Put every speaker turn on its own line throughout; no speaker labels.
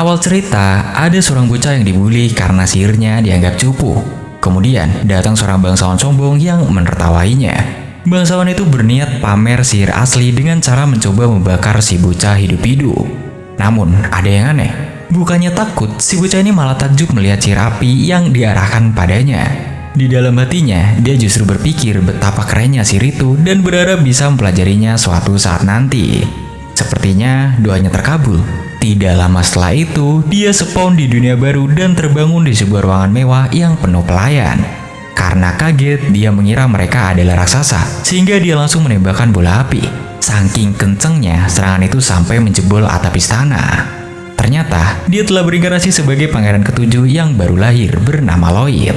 Awal cerita, ada seorang bocah yang dibully karena sihirnya dianggap cupu. Kemudian, datang seorang bangsawan sombong yang menertawainya. Bangsawan itu berniat pamer sihir asli dengan cara mencoba membakar si bocah hidup-hidup. Namun, ada yang aneh. Bukannya takut, si bocah ini malah takjub melihat sihir api yang diarahkan padanya. Di dalam hatinya, dia justru berpikir betapa kerennya sihir itu dan berharap bisa mempelajarinya suatu saat nanti. Sepertinya doanya terkabul. Tidak lama setelah itu, dia spawn di dunia baru dan terbangun di sebuah ruangan mewah yang penuh pelayan. Karena kaget, dia mengira mereka adalah raksasa, sehingga dia langsung menembakkan bola api. Saking kencengnya, serangan itu sampai menjebol atap istana. Ternyata, dia telah berinkarnasi sebagai pangeran ketujuh yang baru lahir bernama Lloyd.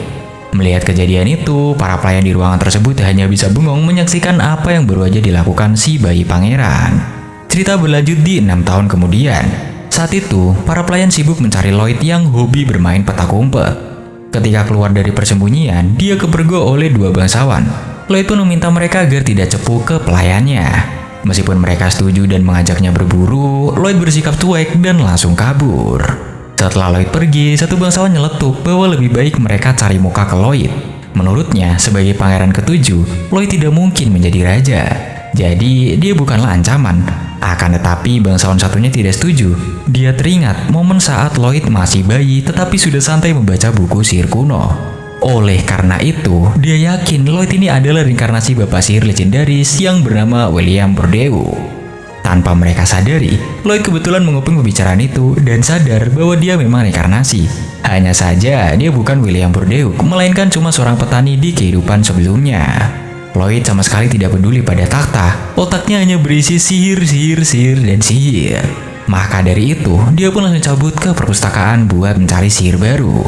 Melihat kejadian itu, para pelayan di ruangan tersebut hanya bisa bengong menyaksikan apa yang baru aja dilakukan si bayi pangeran. Cerita berlanjut di 6 tahun kemudian. Saat itu, para pelayan sibuk mencari Lloyd yang hobi bermain petak umpet. Ketika keluar dari persembunyian, dia kepergok oleh dua bangsawan. Lloyd pun meminta mereka agar tidak cepu ke pelayannya. Meskipun mereka setuju dan mengajaknya berburu, Lloyd bersikap cuek dan langsung kabur. Setelah Lloyd pergi, satu bangsawan nyeletuk bahwa lebih baik mereka cari muka ke Lloyd. Menurutnya, sebagai pangeran ketujuh, Lloyd tidak mungkin menjadi raja. Jadi, dia bukanlah ancaman. Akan tetapi bangsawan satunya tidak setuju. Dia teringat momen saat Lloyd masih bayi tetapi sudah santai membaca buku sihir kuno. Oleh karena itu, dia yakin Lloyd ini adalah reinkarnasi bapak sihir legendaris yang bernama William Bordeaux. Tanpa mereka sadari, Lloyd kebetulan menguping pembicaraan itu dan sadar bahwa dia memang reinkarnasi. Hanya saja dia bukan William Bordeaux, melainkan cuma seorang petani di kehidupan sebelumnya. Lloyd sama sekali tidak peduli pada takhta. Otaknya hanya berisi sihir, dan sihir. Maka dari itu, dia pun langsung cabut ke perpustakaan buat mencari sihir baru.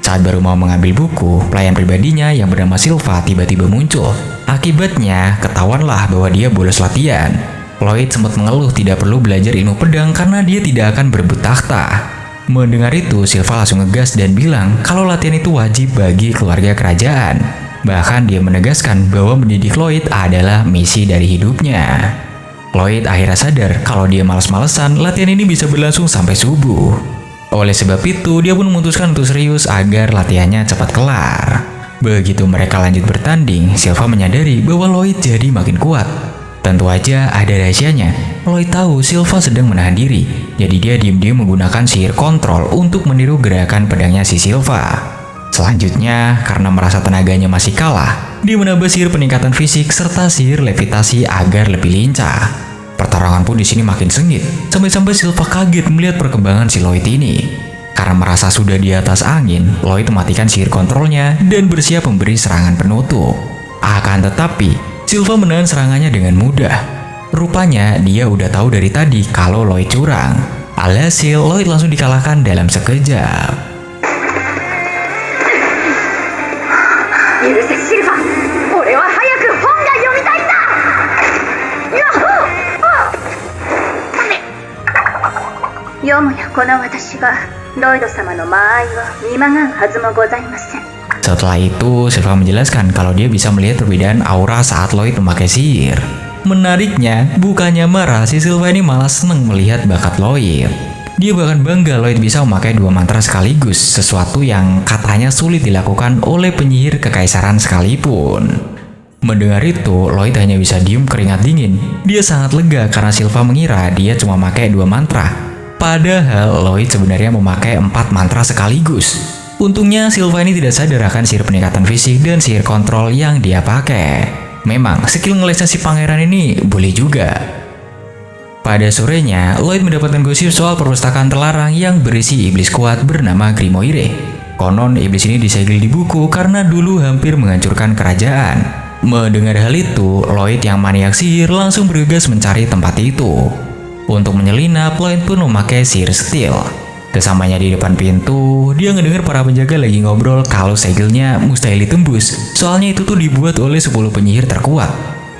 Saat baru mau mengambil buku, pelayan pribadinya yang bernama Silva tiba-tiba muncul. Akibatnya, ketahuanlah bahwa dia bolos latihan. Lloyd sempat mengeluh tidak perlu belajar ilmu pedang karena dia tidak akan berebut takhta. Mendengar itu, Silva langsung ngegas dan bilang kalau latihan itu wajib bagi keluarga kerajaan. Bahkan dia menegaskan bahwa mendidik Lloyd adalah misi dari hidupnya. Lloyd akhirnya sadar kalau dia malas-malesan, latihan ini bisa berlangsung sampai subuh. Oleh sebab itu, dia pun memutuskan untuk serius agar latihannya cepat kelar. Begitu mereka lanjut bertanding, Silva menyadari bahwa Lloyd jadi makin kuat. Tentu aja ada rahasianya. Lloyd tahu Silva sedang menahan diri, jadi dia diam-diam menggunakan sihir kontrol untuk meniru gerakan pedangnya si Silva. Selanjutnya, karena merasa tenaganya masih kalah, dia menambah sihir peningkatan fisik serta sihir levitasi agar lebih lincah. Pertarungan pun di sini makin sengit, sampai-sampai Silva kaget melihat perkembangan si Lloyd ini. Karena merasa sudah di atas angin, Lloyd mematikan sihir kontrolnya dan bersiap memberi serangan penutup. Akan tetapi, Silva menahan serangannya dengan mudah. Rupanya, dia udah tahu dari tadi kalau Lloyd curang. Alhasil, Lloyd langsung dikalahkan dalam sekejap. Setelah itu, Silva menjelaskan kalau dia bisa melihat perbedaan aura saat Lloyd memakai sihir. Menariknya, bukannya marah, si Silva ini malah seneng melihat bakat Lloyd. Dia bahkan bangga Lloyd bisa memakai dua mantra sekaligus, sesuatu yang katanya sulit dilakukan oleh penyihir kekaisaran sekalipun. Mendengar itu, Lloyd hanya bisa diem keringat dingin. Dia sangat lega karena Silva mengira dia cuma memakai dua mantra. Padahal Lloyd sebenarnya memakai 4 mantra sekaligus. Untungnya Silva ini tidak sadar akan sihir peningkatan fisik dan sihir kontrol yang dia pakai. Memang, skill ngelesnya si pangeran ini boleh juga. Pada sorenya, Lloyd mendapatkan gosip soal perpustakaan terlarang yang berisi iblis kuat bernama Grimoire. Konon iblis ini disegel di buku karena dulu hampir menghancurkan kerajaan. Mendengar hal itu, Lloyd yang maniak sihir langsung bergegas mencari tempat itu. Untuk menyelinap, Lloyd pun memakai sihir steal. Kesamanya di depan pintu, dia ngedengar para penjaga lagi ngobrol kalau segelnya mustahil ditembus. Soalnya itu tuh dibuat oleh 10 penyihir terkuat.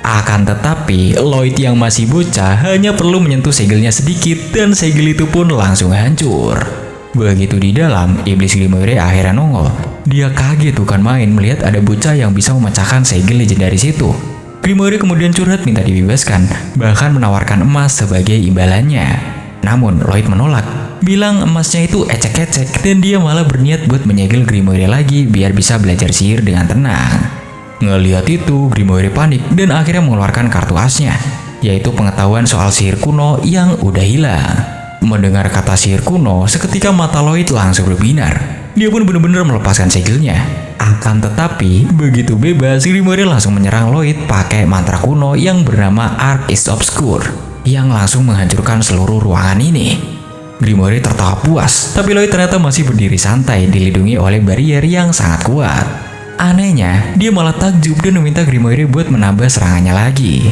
Akan tetapi, Lloyd yang masih bocah hanya perlu menyentuh segelnya sedikit dan segel itu pun langsung hancur. Begitu di dalam, iblis Grimoire akhirnya nongol. Dia kaget bukan main melihat ada bocah yang bisa memecahkan segel legendaris itu. Grimoire kemudian curhat minta dibebaskan, bahkan menawarkan emas sebagai imbalannya. Namun Lloyd menolak, bilang emasnya itu ecek-ecek dan dia malah berniat buat menyegel Grimoire lagi biar bisa belajar sihir dengan tenang. Ngelihat itu, Grimoire panik dan akhirnya mengeluarkan kartu asnya, yaitu pengetahuan soal sihir kuno yang udah hilang. Mendengar kata sihir kuno, seketika mata Lloyd langsung berbinar. Dia pun benar-benar melepaskan segelnya. Akan tetapi, begitu bebas, Grimoire langsung menyerang Lloyd pakai mantra kuno yang bernama Arc is Obscure, yang langsung menghancurkan seluruh ruangan ini. Grimoire tertawa puas, tapi Lloyd ternyata masih berdiri santai dilindungi oleh barrier yang sangat kuat. Anehnya, dia malah takjub dan meminta Grimoire buat menambah serangannya lagi.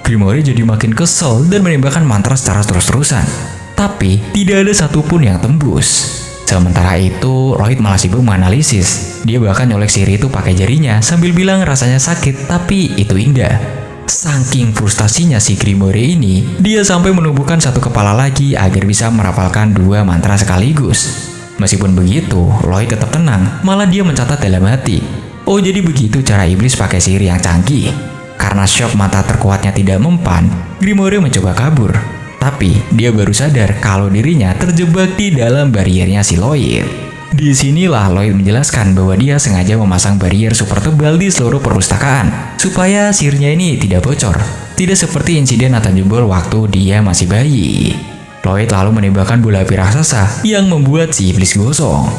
Grimoire jadi makin kesel dan menembakkan mantra secara terus-terusan, tapi tidak ada satupun yang tembus. Sementara itu, Lloyd malah sibuk menganalisis. Dia bahkan nyolek sihir itu pakai jarinya sambil bilang rasanya sakit, tapi itu indah. Saking frustasinya si Grimoire ini, dia sampai menumbuhkan satu kepala lagi agar bisa merapalkan 2 mantra sekaligus. Meskipun begitu, Lloyd tetap tenang, malah dia mencatat dalam hati. Oh, jadi begitu cara iblis pakai sihir yang canggih. Karena shock mata terkuatnya tidak mempan, Grimoire mencoba kabur. Tapi dia baru sadar kalau dirinya terjebak di dalam bariernya si Lloyd. Disinilah Lloyd menjelaskan bahwa dia sengaja memasang barrier super tebal di seluruh perpustakaan supaya sihirnya ini tidak bocor. Tidak seperti insiden atau jebol waktu dia masih bayi. Lloyd lalu menembakkan bola api raksasa yang membuat si iblis gosong.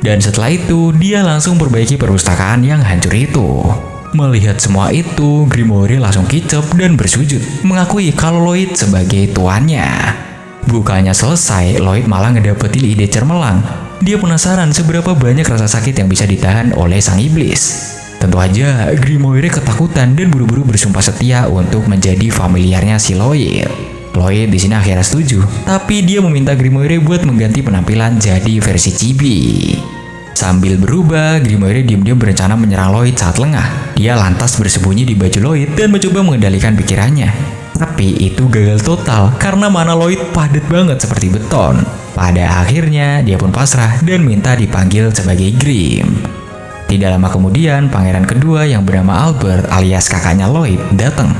Dan setelah itu, dia langsung perbaiki perpustakaan yang hancur itu. Melihat semua itu, Grimoire langsung kicep dan bersujud, mengakui kalau Lloyd sebagai tuannya. Bukannya selesai, Lloyd malah ngedapetin ide cermelang. Dia penasaran seberapa banyak rasa sakit yang bisa ditahan oleh sang iblis. Tentu aja, Grimoire ketakutan dan buru-buru bersumpah setia untuk menjadi familiarnya si Lloyd. Lloyd di sini akhirnya setuju, tapi dia meminta Grimoire buat mengganti penampilan jadi versi chibi. Sambil berubah, Grimoire diam-diam berencana menyerang Lloyd saat lengah. Dia lantas bersembunyi di baju Lloyd dan mencoba mengendalikan pikirannya. Tapi itu gagal total karena mana Lloyd padat banget seperti beton. Pada akhirnya, dia pun pasrah dan minta dipanggil sebagai Grim. Tidak lama kemudian, pangeran kedua yang bernama Albert alias kakaknya Lloyd datang.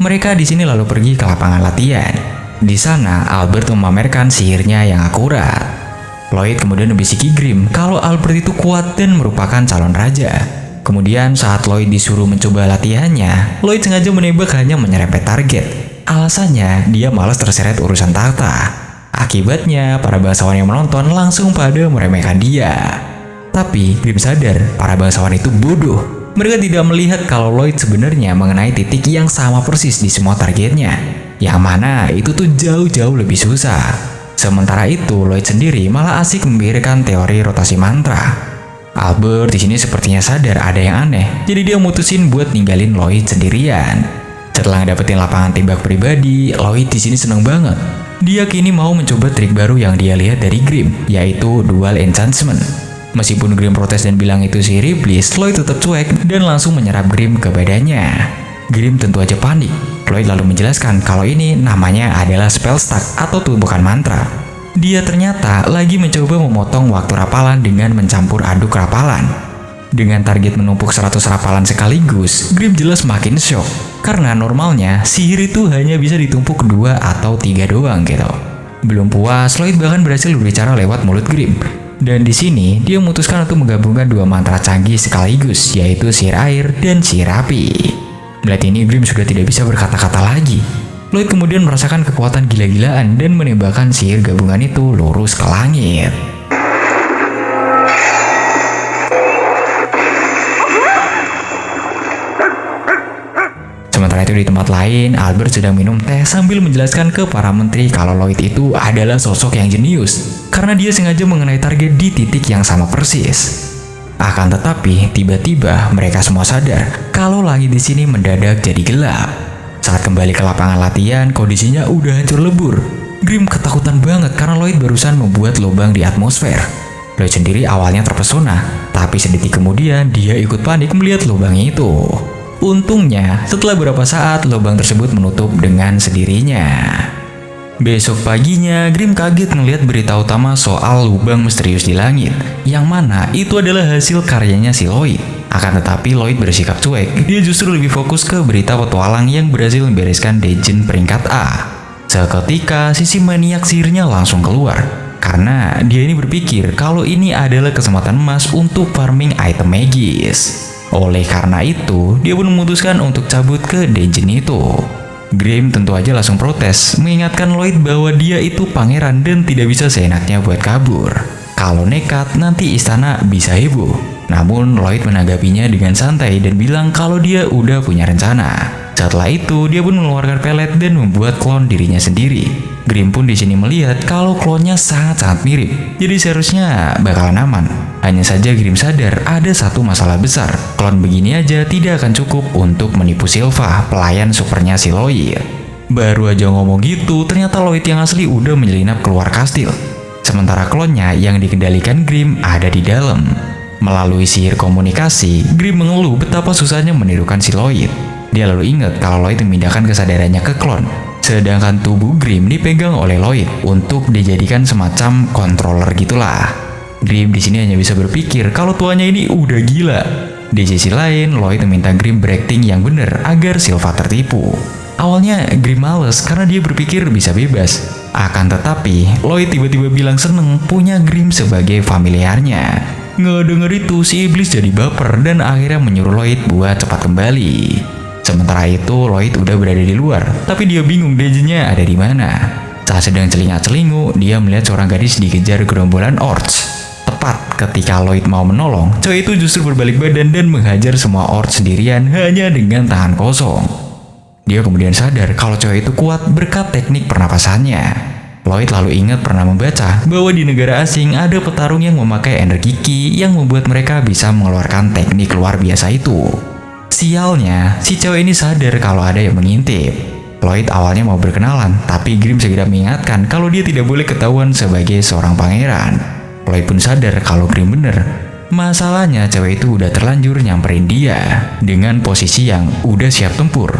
Mereka di sini lalu pergi ke lapangan latihan. Di sana, Albert memamerkan sihirnya yang akurat. Lloyd kemudian membisiki Grim kalau Albert itu kuat dan merupakan calon raja. Kemudian saat Lloyd disuruh mencoba latihannya, Lloyd sengaja menembak hanya menyerempet target. Alasannya, dia malas terseret urusan tahta. Akibatnya, para bangsawan yang menonton langsung pada meremehkan dia. Tapi, Grim sadar para bangsawan itu bodoh. Mereka tidak melihat kalau Lloyd sebenarnya mengenai titik yang sama persis di semua targetnya, yang mana itu tuh jauh-jauh lebih susah. Sementara itu, Lloyd sendiri malah asik memberikan teori rotasi mantra. Albert di sini sepertinya sadar ada yang aneh, jadi dia mutusin buat ninggalin Lloyd sendirian. Setelah ngedapetin lapangan tembak pribadi, Lloyd di sini seneng banget. Dia kini mau mencoba trik baru yang dia lihat dari Grim, yaitu dual enchantment. Meskipun Grim protes dan bilang itu sihir iblis, Lloyd tetap cuek dan langsung menyerap Grim ke badannya. Grim tentu aja panik. Lloyd lalu menjelaskan kalau ini namanya adalah spell stack atau tumpukan mantra. Dia ternyata lagi mencoba memotong waktu rapalan dengan mencampur aduk rapalan. Dengan target menumpuk 100 rapalan sekaligus, Grim jelas makin shock. Karena normalnya, sihir itu hanya bisa ditumpuk 2 atau 3 doang gitu. Belum puas, Lloyd bahkan berhasil berbicara lewat mulut Grim. Dan di sini, dia memutuskan untuk menggabungkan 2 mantra canggih sekaligus, yaitu sihir air dan sihir api. Melihat ini, Grim sudah tidak bisa berkata-kata lagi. Lloyd kemudian merasakan kekuatan gila-gilaan dan menembakkan sihir gabungan itu lurus ke langit. Sementara itu di tempat lain, Albert sedang minum teh sambil menjelaskan ke para menteri kalau Lloyd itu adalah sosok yang jenius karena dia sengaja mengenai target di titik yang sama persis. Akan tetapi, tiba-tiba mereka semua sadar kalau langit di sini mendadak jadi gelap. Saat kembali ke lapangan latihan, kondisinya udah hancur lebur. Grim ketakutan banget karena Lloyd barusan membuat lubang di atmosfer. Lloyd sendiri awalnya terpesona, tapi sedetik kemudian dia ikut panik melihat lubang itu. Untungnya, setelah beberapa saat, lubang tersebut menutup dengan sendirinya. Besok paginya, Grim kaget melihat berita utama soal lubang misterius di langit, yang mana itu adalah hasil karyanya si Lloyd. Akan tetapi Lloyd bersikap cuek, dia justru lebih fokus ke berita petualang yang berhasil membereskan Dungeon peringkat A. Seketika sisi maniak sihirnya langsung keluar, karena dia ini berpikir kalau ini adalah kesempatan emas untuk farming item magis. Oleh karena itu, dia pun memutuskan untuk cabut ke dungeon itu. Grim tentu aja langsung protes, mengingatkan Lloyd bahwa dia itu pangeran dan tidak bisa seenaknya buat kabur. Kalau nekat, nanti istana bisa heboh. Namun Lloyd menanggapinya dengan santai dan bilang kalau dia udah punya rencana. Setelah itu, dia pun mengeluarkan pelet dan membuat klon dirinya sendiri. Grim pun di sini melihat kalau klonnya sangat-sangat mirip, jadi seharusnya bakalan aman. Hanya saja Grim sadar ada satu masalah besar. Klon begini aja tidak akan cukup untuk menipu Silva, pelayan supernya si Lloyd. Baru aja ngomong gitu, ternyata Lloyd yang asli udah menyelinap keluar kastil. Sementara klonnya yang dikendalikan Grim ada di dalam. Melalui sihir komunikasi, Grim mengeluh betapa susahnya menirukan si Lloyd. Dia lalu ingat kalau Lloyd memindahkan kesadarannya ke klon, sedangkan tubuh Grim dipegang oleh Lloyd untuk dijadikan semacam controller gitulah. Grim di sini hanya bisa berpikir kalau tuanya ini udah gila. Di sisi lain, Lloyd meminta Grim berakting yang benar agar Silva tertipu. Awalnya Grim males karena dia berpikir bisa bebas. Akan tetapi, Lloyd tiba-tiba bilang seneng punya Grim sebagai familiarnya. Ngedenger itu, si iblis jadi baper dan akhirnya menyuruh Lloyd buat cepat kembali. Sementara itu, Lloyd udah berada di luar, tapi dia bingung dungeonnya ada di mana. Saat sedang celingak-celingu, dia melihat seorang gadis dikejar gerombolan orcs. Tepat ketika Lloyd mau menolong, cewek itu justru berbalik badan dan menghajar semua orcs sendirian hanya dengan tangan kosong. Dia kemudian sadar kalau cewek itu kuat berkat teknik pernapasannya. Lloyd lalu ingat pernah membaca bahwa di negara asing ada petarung yang memakai energi ki yang membuat mereka bisa mengeluarkan teknik luar biasa itu. Sialnya, si cewek ini sadar kalau ada yang mengintip. Lloyd awalnya mau berkenalan, tapi Grim segera mengingatkan kalau dia tidak boleh ketahuan sebagai seorang pangeran. Lloyd pun sadar kalau Grim bener. Masalahnya cewek itu udah terlanjur nyamperin dia dengan posisi yang udah siap tempur.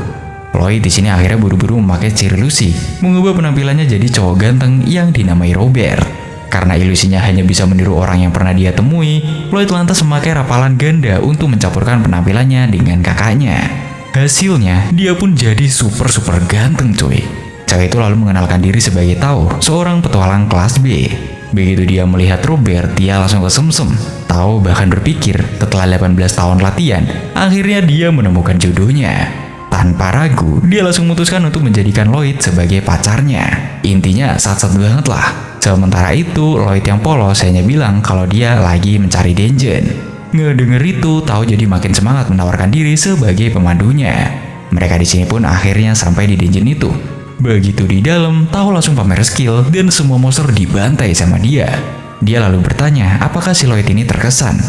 Lloyd di sini akhirnya buru-buru memakai sihir ilusi, mengubah penampilannya jadi cowok ganteng yang dinamai Robert. Karena ilusinya hanya bisa meniru orang yang pernah dia temui, Lloyd lantas memakai rapalan ganda untuk mencampurkan penampilannya dengan kakaknya. Hasilnya, dia pun jadi super ganteng cuy. Cewek itu lalu mengenalkan diri sebagai Tao, seorang petualang kelas B. Begitu dia melihat Robert, dia langsung kesemsem. Tao bahkan berpikir setelah 18 tahun latihan, akhirnya dia menemukan jodohnya. Tanpa ragu, dia langsung memutuskan untuk menjadikan Lloyd sebagai pacarnya. Intinya sat-sat banget lah. Sementara itu, Lloyd yang polos hanya bilang kalau dia lagi mencari dungeon. Ngedenger itu, Tao jadi makin semangat menawarkan diri sebagai pemandunya. Mereka di sini pun akhirnya sampai di dungeon itu. Begitu di dalam, Tao langsung pamer skill dan semua monster dibantai sama dia. Dia lalu bertanya apakah si Lloyd ini terkesan.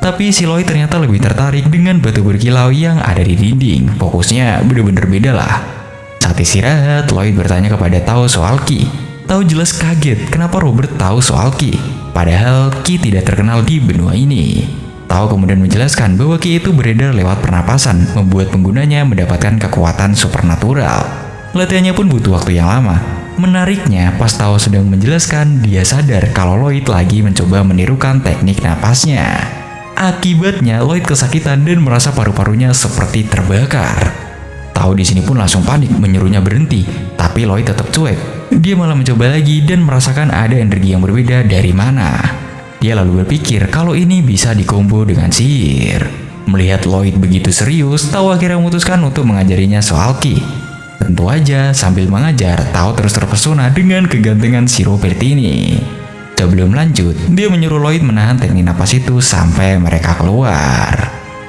Tapi si Lloyd ternyata lebih tertarik dengan batu berkilau yang ada di dinding. Fokusnya bener-bener beda lah. Saat istirahat, Lloyd bertanya kepada Tao soal ki. Tao jelas kaget kenapa Robert tahu soal ki. Padahal ki tidak terkenal di benua ini. Tao kemudian menjelaskan bahwa ki itu beredar lewat pernapasan, membuat penggunanya mendapatkan kekuatan supernatural. Latihannya pun butuh waktu yang lama. Menariknya, pas Tao sedang menjelaskan, dia sadar kalau Lloyd lagi mencoba menirukan teknik napasnya. Akibatnya, Lloyd kesakitan dan merasa paru-parunya seperti terbakar. Tao di sini pun langsung panik menyuruhnya berhenti, tapi Lloyd tetap cuek. Dia malah mencoba lagi dan merasakan ada energi yang berbeda dari mana. Dia lalu berpikir kalau ini bisa dikombo dengan sihir. Melihat Lloyd begitu serius, Tao akhirnya memutuskan untuk mengajarinya soal ki. Tentu aja, sambil mengajar, Tao terus terpesona dengan kegantengan si Robert ini. Sebelum lanjut, dia menyuruh Lloyd menahan teknik napas itu sampai mereka keluar.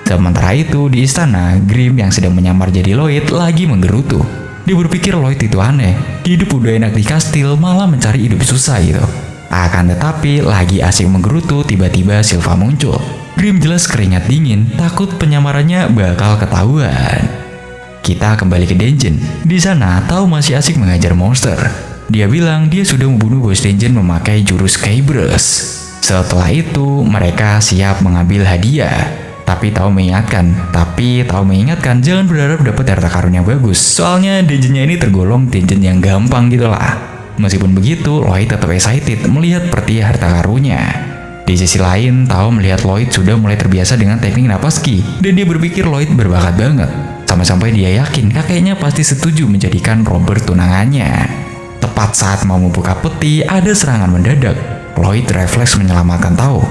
Sementara itu, di istana, Grim yang sedang menyamar jadi Lloyd lagi menggerutu. Dia berpikir Lloyd itu aneh, hidup udah enak di kastil malah mencari hidup susah gitu. Akan tetapi, lagi asik menggerutu, tiba-tiba Silva muncul. Grim jelas keringat dingin, takut penyamarannya bakal ketahuan. Kita kembali ke dungeon. Di sana, Tao masih asik mengajar monster. Dia bilang dia sudah membunuh bos dungeon memakai jurus Kybros. Setelah itu, mereka siap mengambil hadiah. Tapi Tao mengingatkan jangan berharap dapat harta karun yang bagus. Soalnya dungeonnya ini tergolong dungeon yang gampang gitu lah. Meskipun begitu, Lloyd tetap excited melihat peti harta karunnya. Di sisi lain, Tao melihat Lloyd sudah mulai terbiasa dengan teknik napas ki, dan dia berpikir Lloyd berbakat banget. Sampai-sampai dia yakin kakeknya pasti setuju menjadikan Robert tunangannya. Tepat saat mau membuka peti, ada serangan mendadak. Lloyd refleks menyelamatkan Tao.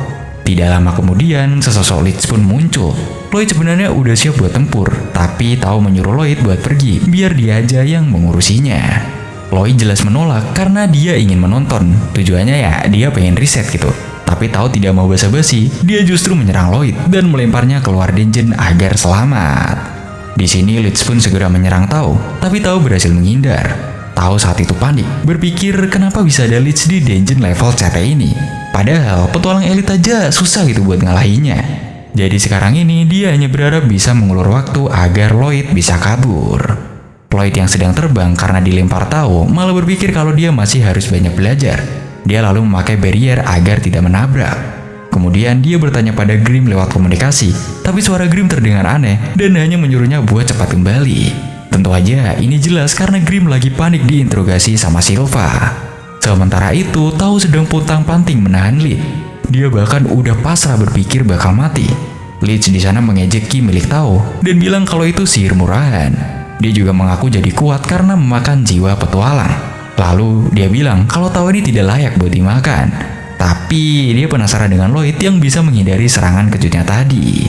Tidak lama kemudian, sesosok Leeds pun muncul. Lloyd sebenarnya udah siap buat tempur, tapi Tao menyuruh Lloyd buat pergi, biar dia aja yang mengurusinya. Lloyd jelas menolak karena dia ingin menonton. Tujuannya ya, dia pengen riset gitu. Tapi Tao tidak mau basa-basi, dia justru menyerang Lloyd dan melemparnya keluar dungeon agar selamat. Di sini Leeds pun segera menyerang Tao, tapi Tao berhasil menghindar. Tao saat itu panik, berpikir kenapa bisa ada Leeds di dungeon level CT ini. Padahal petualang elit aja susah gitu buat ngalahinnya. Jadi sekarang ini dia hanya berharap bisa mengulur waktu agar Lloyd bisa kabur. Lloyd yang sedang terbang karena dilempar Tao malah berpikir kalau dia masih harus banyak belajar. Dia lalu memakai barrier agar tidak menabrak. Kemudian dia bertanya pada Grim lewat komunikasi, tapi suara Grim terdengar aneh dan hanya menyuruhnya buat cepat kembali. Tentu aja ini jelas karena Grim lagi panik diinterogasi sama Silva. Sementara itu, Tao sedang pontang-panting menahan Leeds. Dia bahkan udah pasrah berpikir bakal mati. Leeds di sana mengejek ki milik Tao dan bilang kalau itu sihir murahan. Dia juga mengaku jadi kuat karena memakan jiwa petualang. Lalu dia bilang kalau Tao ini tidak layak buat dimakan. Tapi dia penasaran dengan Lloyd yang bisa menghindari serangan kejutnya tadi.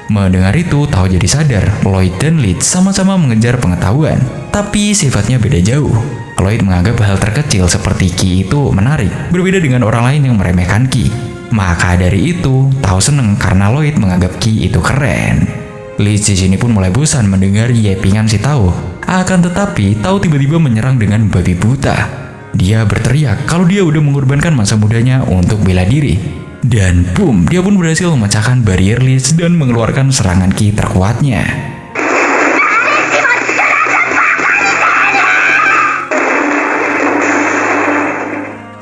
Mendengar itu, Tao jadi sadar Lloyd dan Leeds sama-sama mengejar pengetahuan, tapi sifatnya beda jauh. Lloyd menganggap hal terkecil seperti ki itu menarik, berbeda dengan orang lain yang meremehkan ki. Maka dari itu, Tao seneng karena Lloyd menganggap ki itu keren. Leeds di sini pun mulai bosan mendengar yepingan si Tao. Akan tetapi, Tao tiba-tiba menyerang dengan babi buta. Dia berteriak kalau dia udah mengorbankan masa mudanya untuk bela diri. Dan boom, dia pun berhasil memecahkan barrier Leeds dan mengeluarkan serangan ki terkuatnya.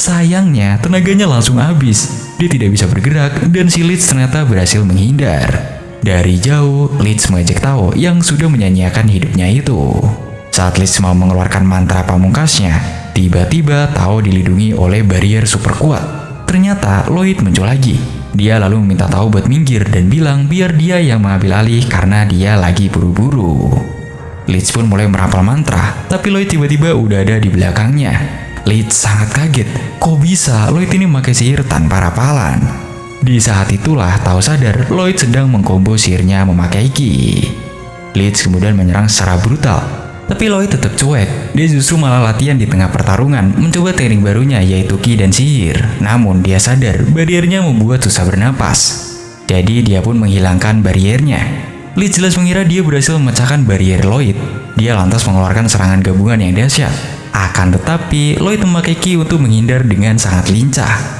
Sayangnya, tenaganya langsung habis. Dia tidak bisa bergerak dan si Leeds ternyata berhasil menghindar. Dari jauh, Leeds mengejek Tao yang sudah menyanyiakan hidupnya itu. Saat Leeds mau mengeluarkan mantra pamungkasnya, tiba-tiba Tao dilindungi oleh barrier super kuat. Ternyata Lloyd muncul lagi. Dia lalu meminta Tao buat minggir dan bilang biar dia yang mengambil alih karena dia lagi buru-buru. Leeds pun mulai merapal mantra, tapi Lloyd tiba-tiba udah ada di belakangnya. Leeds sangat kaget, kok bisa Lloyd ini memakai sihir tanpa rapalan? Di saat itulah Tao sadar Lloyd sedang mengkombo sihirnya memakai ki. Leeds kemudian menyerang secara brutal, tapi Lloyd tetap cuek. Dia justru malah latihan di tengah pertarungan mencoba teknik barunya yaitu ki dan sihir. Namun dia sadar bariernya membuat susah bernapas. Jadi dia pun menghilangkan bariernya. Leeds jelas mengira dia berhasil memecahkan barrier Lloyd. Dia lantas mengeluarkan serangan gabungan yang dahsyat. Akan tetapi Lloyd memakai ki untuk menghindar dengan sangat lincah.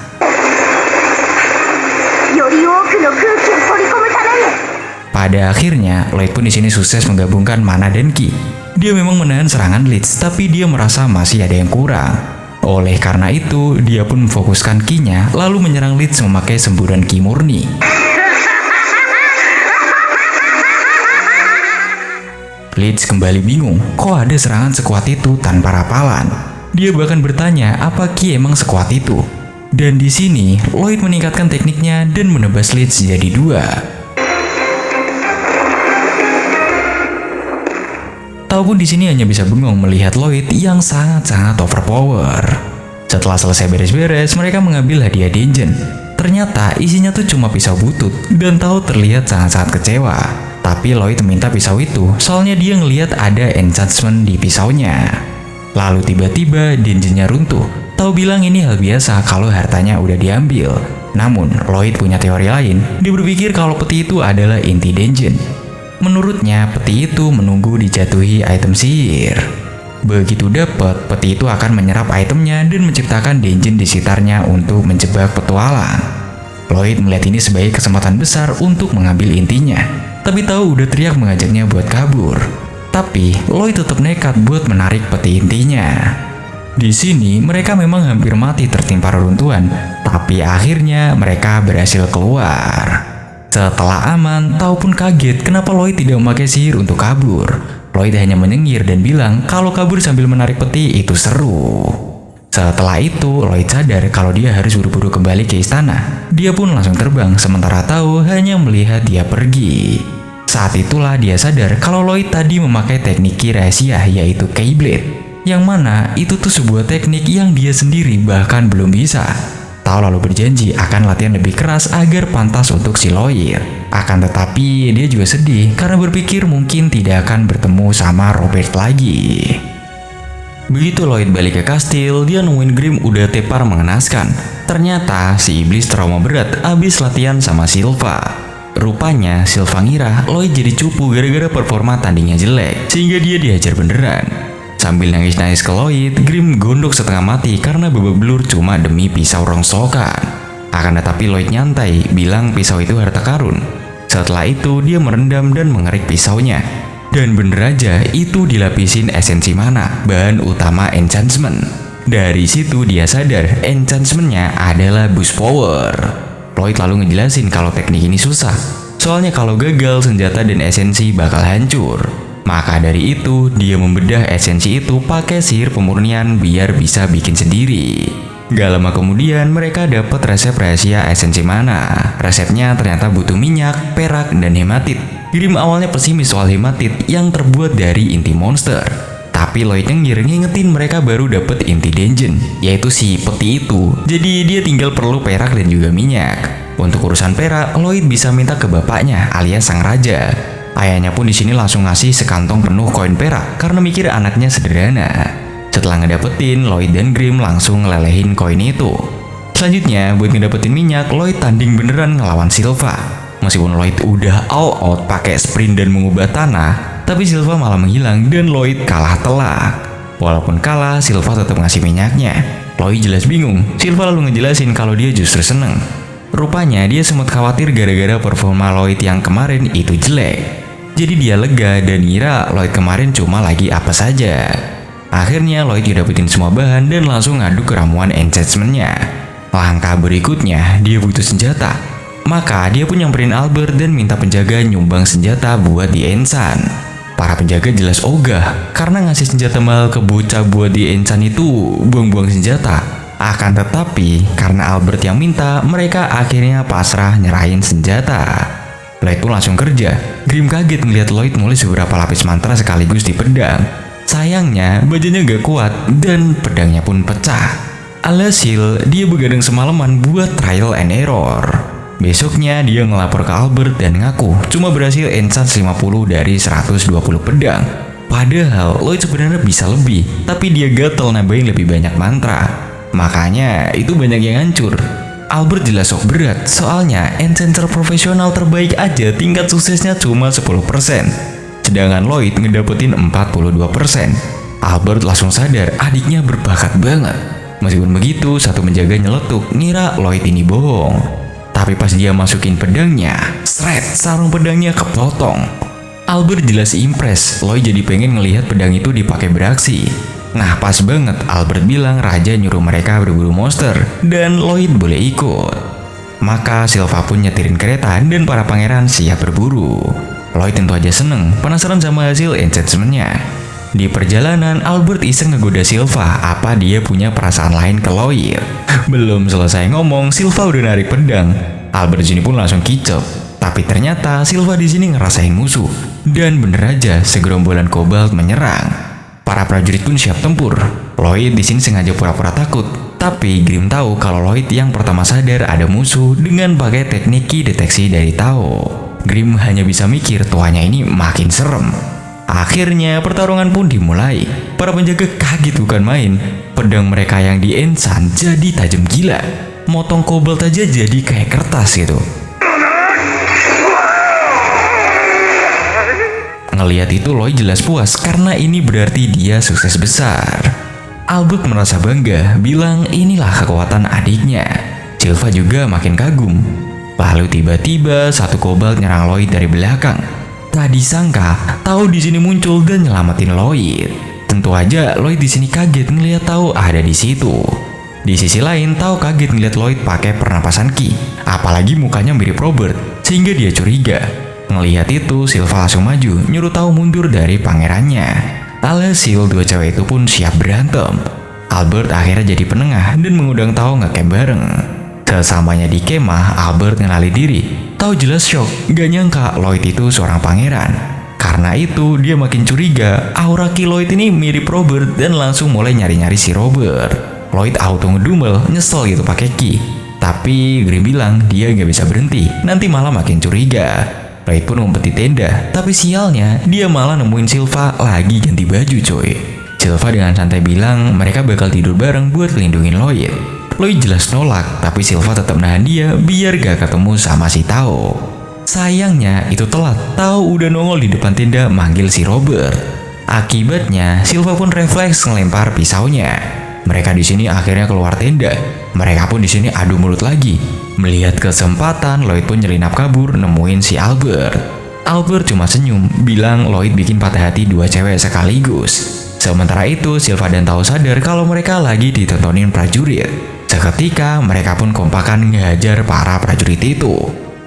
Pada akhirnya, Lloyd pun di sini sukses menggabungkan mana dan ki. Dia memang menahan serangan Leeds, tapi dia merasa masih ada yang kurang. Oleh karena itu, dia pun memfokuskan ki-nya, lalu menyerang Leeds memakai semburan ki murni. Leeds kembali bingung, kok ada serangan sekuat itu tanpa rapalan. Dia bahkan bertanya, apa ki emang sekuat itu? Dan di sini, Lloyd meningkatkan tekniknya dan menebas Leeds jadi 2. Tao pun di sini hanya bisa bengong melihat Lloyd yang sangat-sangat overpower. Setelah selesai beres-beres, mereka mengambil hadiah dungeon. Ternyata isinya tuh cuma pisau butut dan Tao terlihat sangat-sangat kecewa. Tapi Lloyd minta pisau itu soalnya dia ngelihat ada enchantment di pisaunya. Lalu tiba-tiba dungeonnya runtuh. Tao bilang ini hal biasa kalau hartanya udah diambil. Namun Lloyd punya teori lain. Dia berpikir kalau peti itu adalah inti dungeon. Menurutnya, peti itu menunggu dijatuhi item sihir. Begitu dapat, peti itu akan menyerap itemnya dan menciptakan dungeon di sekitarnya untuk menjebak petualang. Lloyd melihat ini sebagai kesempatan besar untuk mengambil intinya. Tapi Tao udah teriak mengajaknya buat kabur. Tapi Lloyd tetap nekat buat menarik peti intinya. Di sini mereka memang hampir mati tertimpa reruntuhan, tapi akhirnya mereka berhasil keluar. Setelah aman, Tao pun kaget kenapa Lloyd tidak memakai sihir untuk kabur. Lloyd hanya menyengir dan bilang kalau kabur sambil menarik peti itu seru. Setelah itu, Lloyd sadar kalau dia harus buru-buru kembali ke istana. Dia pun langsung terbang, sementara Tao hanya melihat dia pergi. Saat itulah dia sadar kalau Lloyd tadi memakai teknik ki rahasia, yaitu Keyblade. Yang mana itu tuh sebuah teknik yang dia sendiri bahkan belum bisa. Tao lalu berjanji akan latihan lebih keras agar pantas untuk si Lloyd. Akan tetapi dia juga sedih karena berpikir mungkin tidak akan bertemu sama Robert lagi. Begitu Lloyd balik ke kastil, dia nemuin Grimm udah tepar mengenaskan. Ternyata si iblis trauma berat abis latihan sama Silva. Rupanya Silva ngira Lloyd jadi cupu gara-gara performa tandingnya jelek, sehingga dia dihajar beneran. Sambil nangis-nangis ke Lloyd, Grimm gondok setengah mati karena babak belur cuma demi pisau rongsokan. Akan tetapi Lloyd nyantai, bilang pisau itu harta karun. Setelah itu dia merendam dan mengerik pisaunya. Dan bener aja, itu dilapisin esensi mana, bahan utama enchantment. Dari situ dia sadar enchantmentnya adalah boost power. Lloyd lalu ngejelasin kalau teknik ini susah. Soalnya kalau gagal, senjata dan esensi bakal hancur. Maka dari itu, dia membedah esensi itu pakai sihir pemurnian biar bisa bikin sendiri. Gak lama kemudian, mereka dapat resep rahasia esensi mana. Resepnya ternyata butuh minyak, perak, dan hematit. Grimm awalnya pesimis soal hematit yang terbuat dari inti monster. Tapi Lloyd ngingetin mereka baru dapet inti dungeon, yaitu si peti itu. Jadi dia tinggal perlu perak dan juga minyak. Untuk urusan perak, Lloyd bisa minta ke bapaknya alias sang raja. Ayahnya pun di sini langsung ngasih sekantong penuh koin perak karena mikir anaknya sederhana. Setelah ngedapetin, Lloyd dan Grimm langsung ngelelehin koin itu. Selanjutnya, buat ngedapetin minyak, Lloyd tanding beneran ngelawan Silva. Meskipun Lloyd udah all out pakai sprint dan mengubah tanah, tapi Silva malah menghilang dan Lloyd kalah telak. Walaupun kalah, Silva tetap ngasih minyaknya. Lloyd jelas bingung. Silva lalu ngejelasin kalau dia justru seneng. Rupanya dia sempat khawatir gara-gara performa Lloyd yang kemarin itu jelek. Jadi dia lega dan ngira Lloyd kemarin cuma lagi apa saja. Akhirnya Lloyd dapetin semua bahan dan langsung ngadu ke ramuan enchantmentnya. Langkah berikutnya, dia butuh senjata. Maka dia pun nyamperin Albert dan minta penjaga nyumbang senjata buat di enchant. Para penjaga jelas ogah karena ngasih senjata mahal ke bocah buat di enchant itu buang-buang senjata. Akan tetapi karena Albert yang minta, mereka akhirnya pasrah nyerahin senjata. Lloyd pun langsung kerja. Grimm kaget ngeliat Lloyd nulis beberapa lapis mantra sekaligus di pedang. Sayangnya bajunya gak kuat dan pedangnya pun pecah. Alhasil dia begadang semalaman buat trial and error. Besoknya dia ngelapor ke Albert dan ngaku cuma berhasil enchant 50 dari 120 pedang. Padahal Lloyd sebenarnya bisa lebih, tapi dia gatel nambahin lebih banyak mantra. Makanya itu banyak yang hancur. Albert jelas sok berat, soalnya enchanter profesional terbaik aja tingkat suksesnya cuma 10%. Sedangkan Lloyd ngedapetin 42%. Albert langsung sadar adiknya berbakat banget. Meskipun begitu, satu penjaga nyeletuk ngira Lloyd ini bohong. Tapi pas dia masukin pedangnya, seret, sarung pedangnya kepotong. Albert jelas impress, Lloyd jadi pengen ngelihat pedang itu dipakai beraksi. Nah pas banget Albert bilang raja nyuruh mereka berburu monster dan Lloyd boleh ikut. Maka Silva pun nyetirin kereta dan para pangeran siap berburu. Lloyd tentu aja seneng, penasaran sama hasil enchantmentnya. Di perjalanan, Albert iseng ngegoda Silva apa dia punya perasaan lain ke Lloyd. Belum selesai ngomong, Silva udah narik pedang. Albert sini pun langsung kicep. Tapi ternyata Silva di sini ngerasain musuh. Dan bener aja, segerombolan Cobalt menyerang. Para prajurit pun siap tempur. Lloyd di sini sengaja pura-pura takut. Tapi Grimm tahu kalau Lloyd yang pertama sadar ada musuh dengan pakai teknik ki deteksi dari Tao. Grimm hanya bisa mikir tuanya ini makin serem. Akhirnya pertarungan pun dimulai. Para penjaga kaget bukan main. Pedang mereka yang di enchant jadi tajam gila. Motong Cobalt aja jadi kayak kertas gitu. Ngelihat itu Lloyd jelas puas karena ini berarti dia sukses besar. Albert merasa bangga, bilang inilah kekuatan adiknya. Silva juga makin kagum. Lalu tiba-tiba satu Cobalt nyerang Lloyd dari belakang. Tak disangka, Tao di sini muncul dan nyelamatin Lloyd. Tentu aja Lloyd di sini kaget ngeliat Tao ada di situ. Di sisi lain, Tao kaget ngeliat Lloyd pakai pernapasan ki, apalagi mukanya mirip Robert, sehingga dia curiga. Ngelihat itu, Silva langsung maju, nyuruh Tao mundur dari pangerannya. Alhasil dua cewek itu pun siap berantem. Albert akhirnya jadi penengah dan mengundang Tao nge-camp bareng. Sesamanya di kemah, Albert ngenali diri. Tao jelas shock, gak nyangka Lloyd itu seorang pangeran. Karena itu, dia makin curiga aura Ki Lloyd ini mirip Robert dan langsung mulai nyari-nyari si Robert. Lloyd auto ngedumel, nyesel gitu pakai Ki. Tapi Grimm bilang dia gak bisa berhenti, nanti malah makin curiga. Lloyd pun ngumpet di tenda, tapi sialnya dia malah nemuin Silva lagi ganti baju coy. Silva dengan santai bilang mereka bakal tidur bareng buat lindungin Lloyd. Lloyd jelas nolak, tapi Silva tetap nahan dia biar gak ketemu sama si Tao. Sayangnya itu telat, Tao udah nongol di depan tenda manggil si Robert. Akibatnya Silva pun refleks ngelempar pisaunya. Mereka di sini akhirnya keluar tenda. Mereka pun di sini adu mulut lagi. Melihat kesempatan, Lloyd pun nyelinap kabur nemuin si Albert. Albert cuma senyum, bilang Lloyd bikin patah hati dua cewek sekaligus. Sementara itu, Silva dan Tao sadar kalau mereka lagi ditontonin prajurit. Seketika, mereka pun kompakan ngehajar para prajurit itu.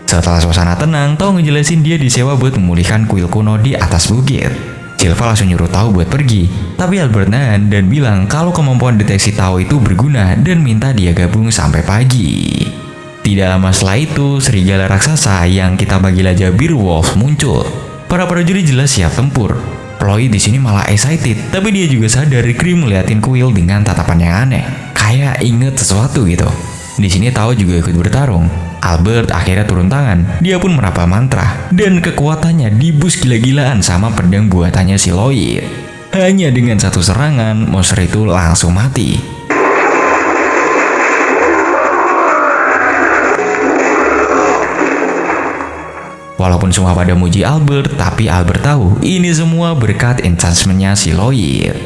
Setelah suasana tenang, Tao ngejelasin dia disewa buat memulihkan kuil kuno di atas bukit. Silva langsung nyuruh Tao buat pergi, tapi Albert nahan dan bilang kalau kemampuan deteksi Tao itu berguna dan minta dia gabung sampai pagi. Tidak lama setelah itu, serigala raksasa yang kita panggil aja Beowulf muncul. Para prajurit jelas siap tempur. Lloyd di sini malah excited, tapi dia juga sadar Grimm ngeliatin kuil dengan tatapan yang aneh, kayak inget sesuatu gitu. Di sini Tao juga ikut bertarung. Albert akhirnya turun tangan, dia pun merapal mantra, dan kekuatannya dibus gila-gilaan sama pedang buatannya si Lloyd. Hanya dengan satu serangan, monster itu langsung mati. Walaupun semua pada muji Albert, tapi Albert tahu ini semua berkat enchantment-nya si Lloyd.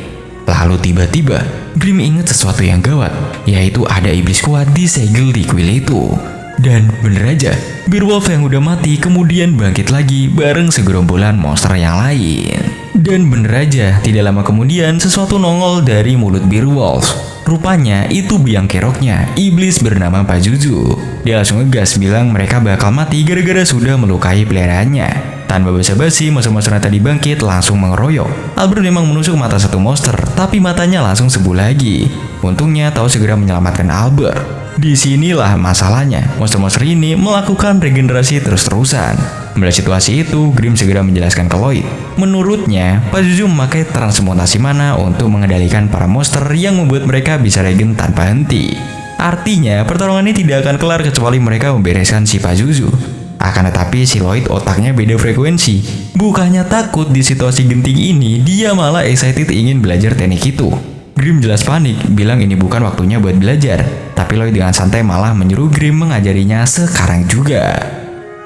Lalu tiba-tiba, Grimm ingat sesuatu yang gawat, yaitu ada iblis kuat disegel di kuil itu. Dan bener aja, Beowulf yang udah mati kemudian bangkit lagi bareng segerombolan monster yang lain. Dan bener aja, tidak lama kemudian sesuatu nongol dari mulut Beowulf. Rupanya itu biang keroknya, iblis bernama Pazuzu. Dia langsung ngegas bilang mereka bakal mati gara-gara sudah melukai peliharaannya. Tanpa basa-basi, monster-monster yang tadi bangkit langsung mengeroyok. Albert memang menusuk mata satu monster, tapi matanya langsung sembuh lagi. Untungnya Tao segera menyelamatkan Albert. Disinilah masalahnya, monster-monster ini melakukan regenerasi terus-terusan. Melihat situasi itu, Grimm segera menjelaskan ke Lloyd. Menurutnya, Pazuzu memakai transmutasi mana untuk mengendalikan para monster yang membuat mereka bisa regen tanpa henti. Artinya, pertarungan ini tidak akan kelar kecuali mereka membereskan si Pazuzu. Akan tetapi si Lloyd otaknya beda frekuensi. Bukannya takut di situasi genting ini, dia malah excited ingin belajar teknik itu. Grimm jelas panik, bilang ini bukan waktunya buat belajar. Tapi Lloyd dengan santai malah menyuruh Grimm mengajarinya sekarang juga.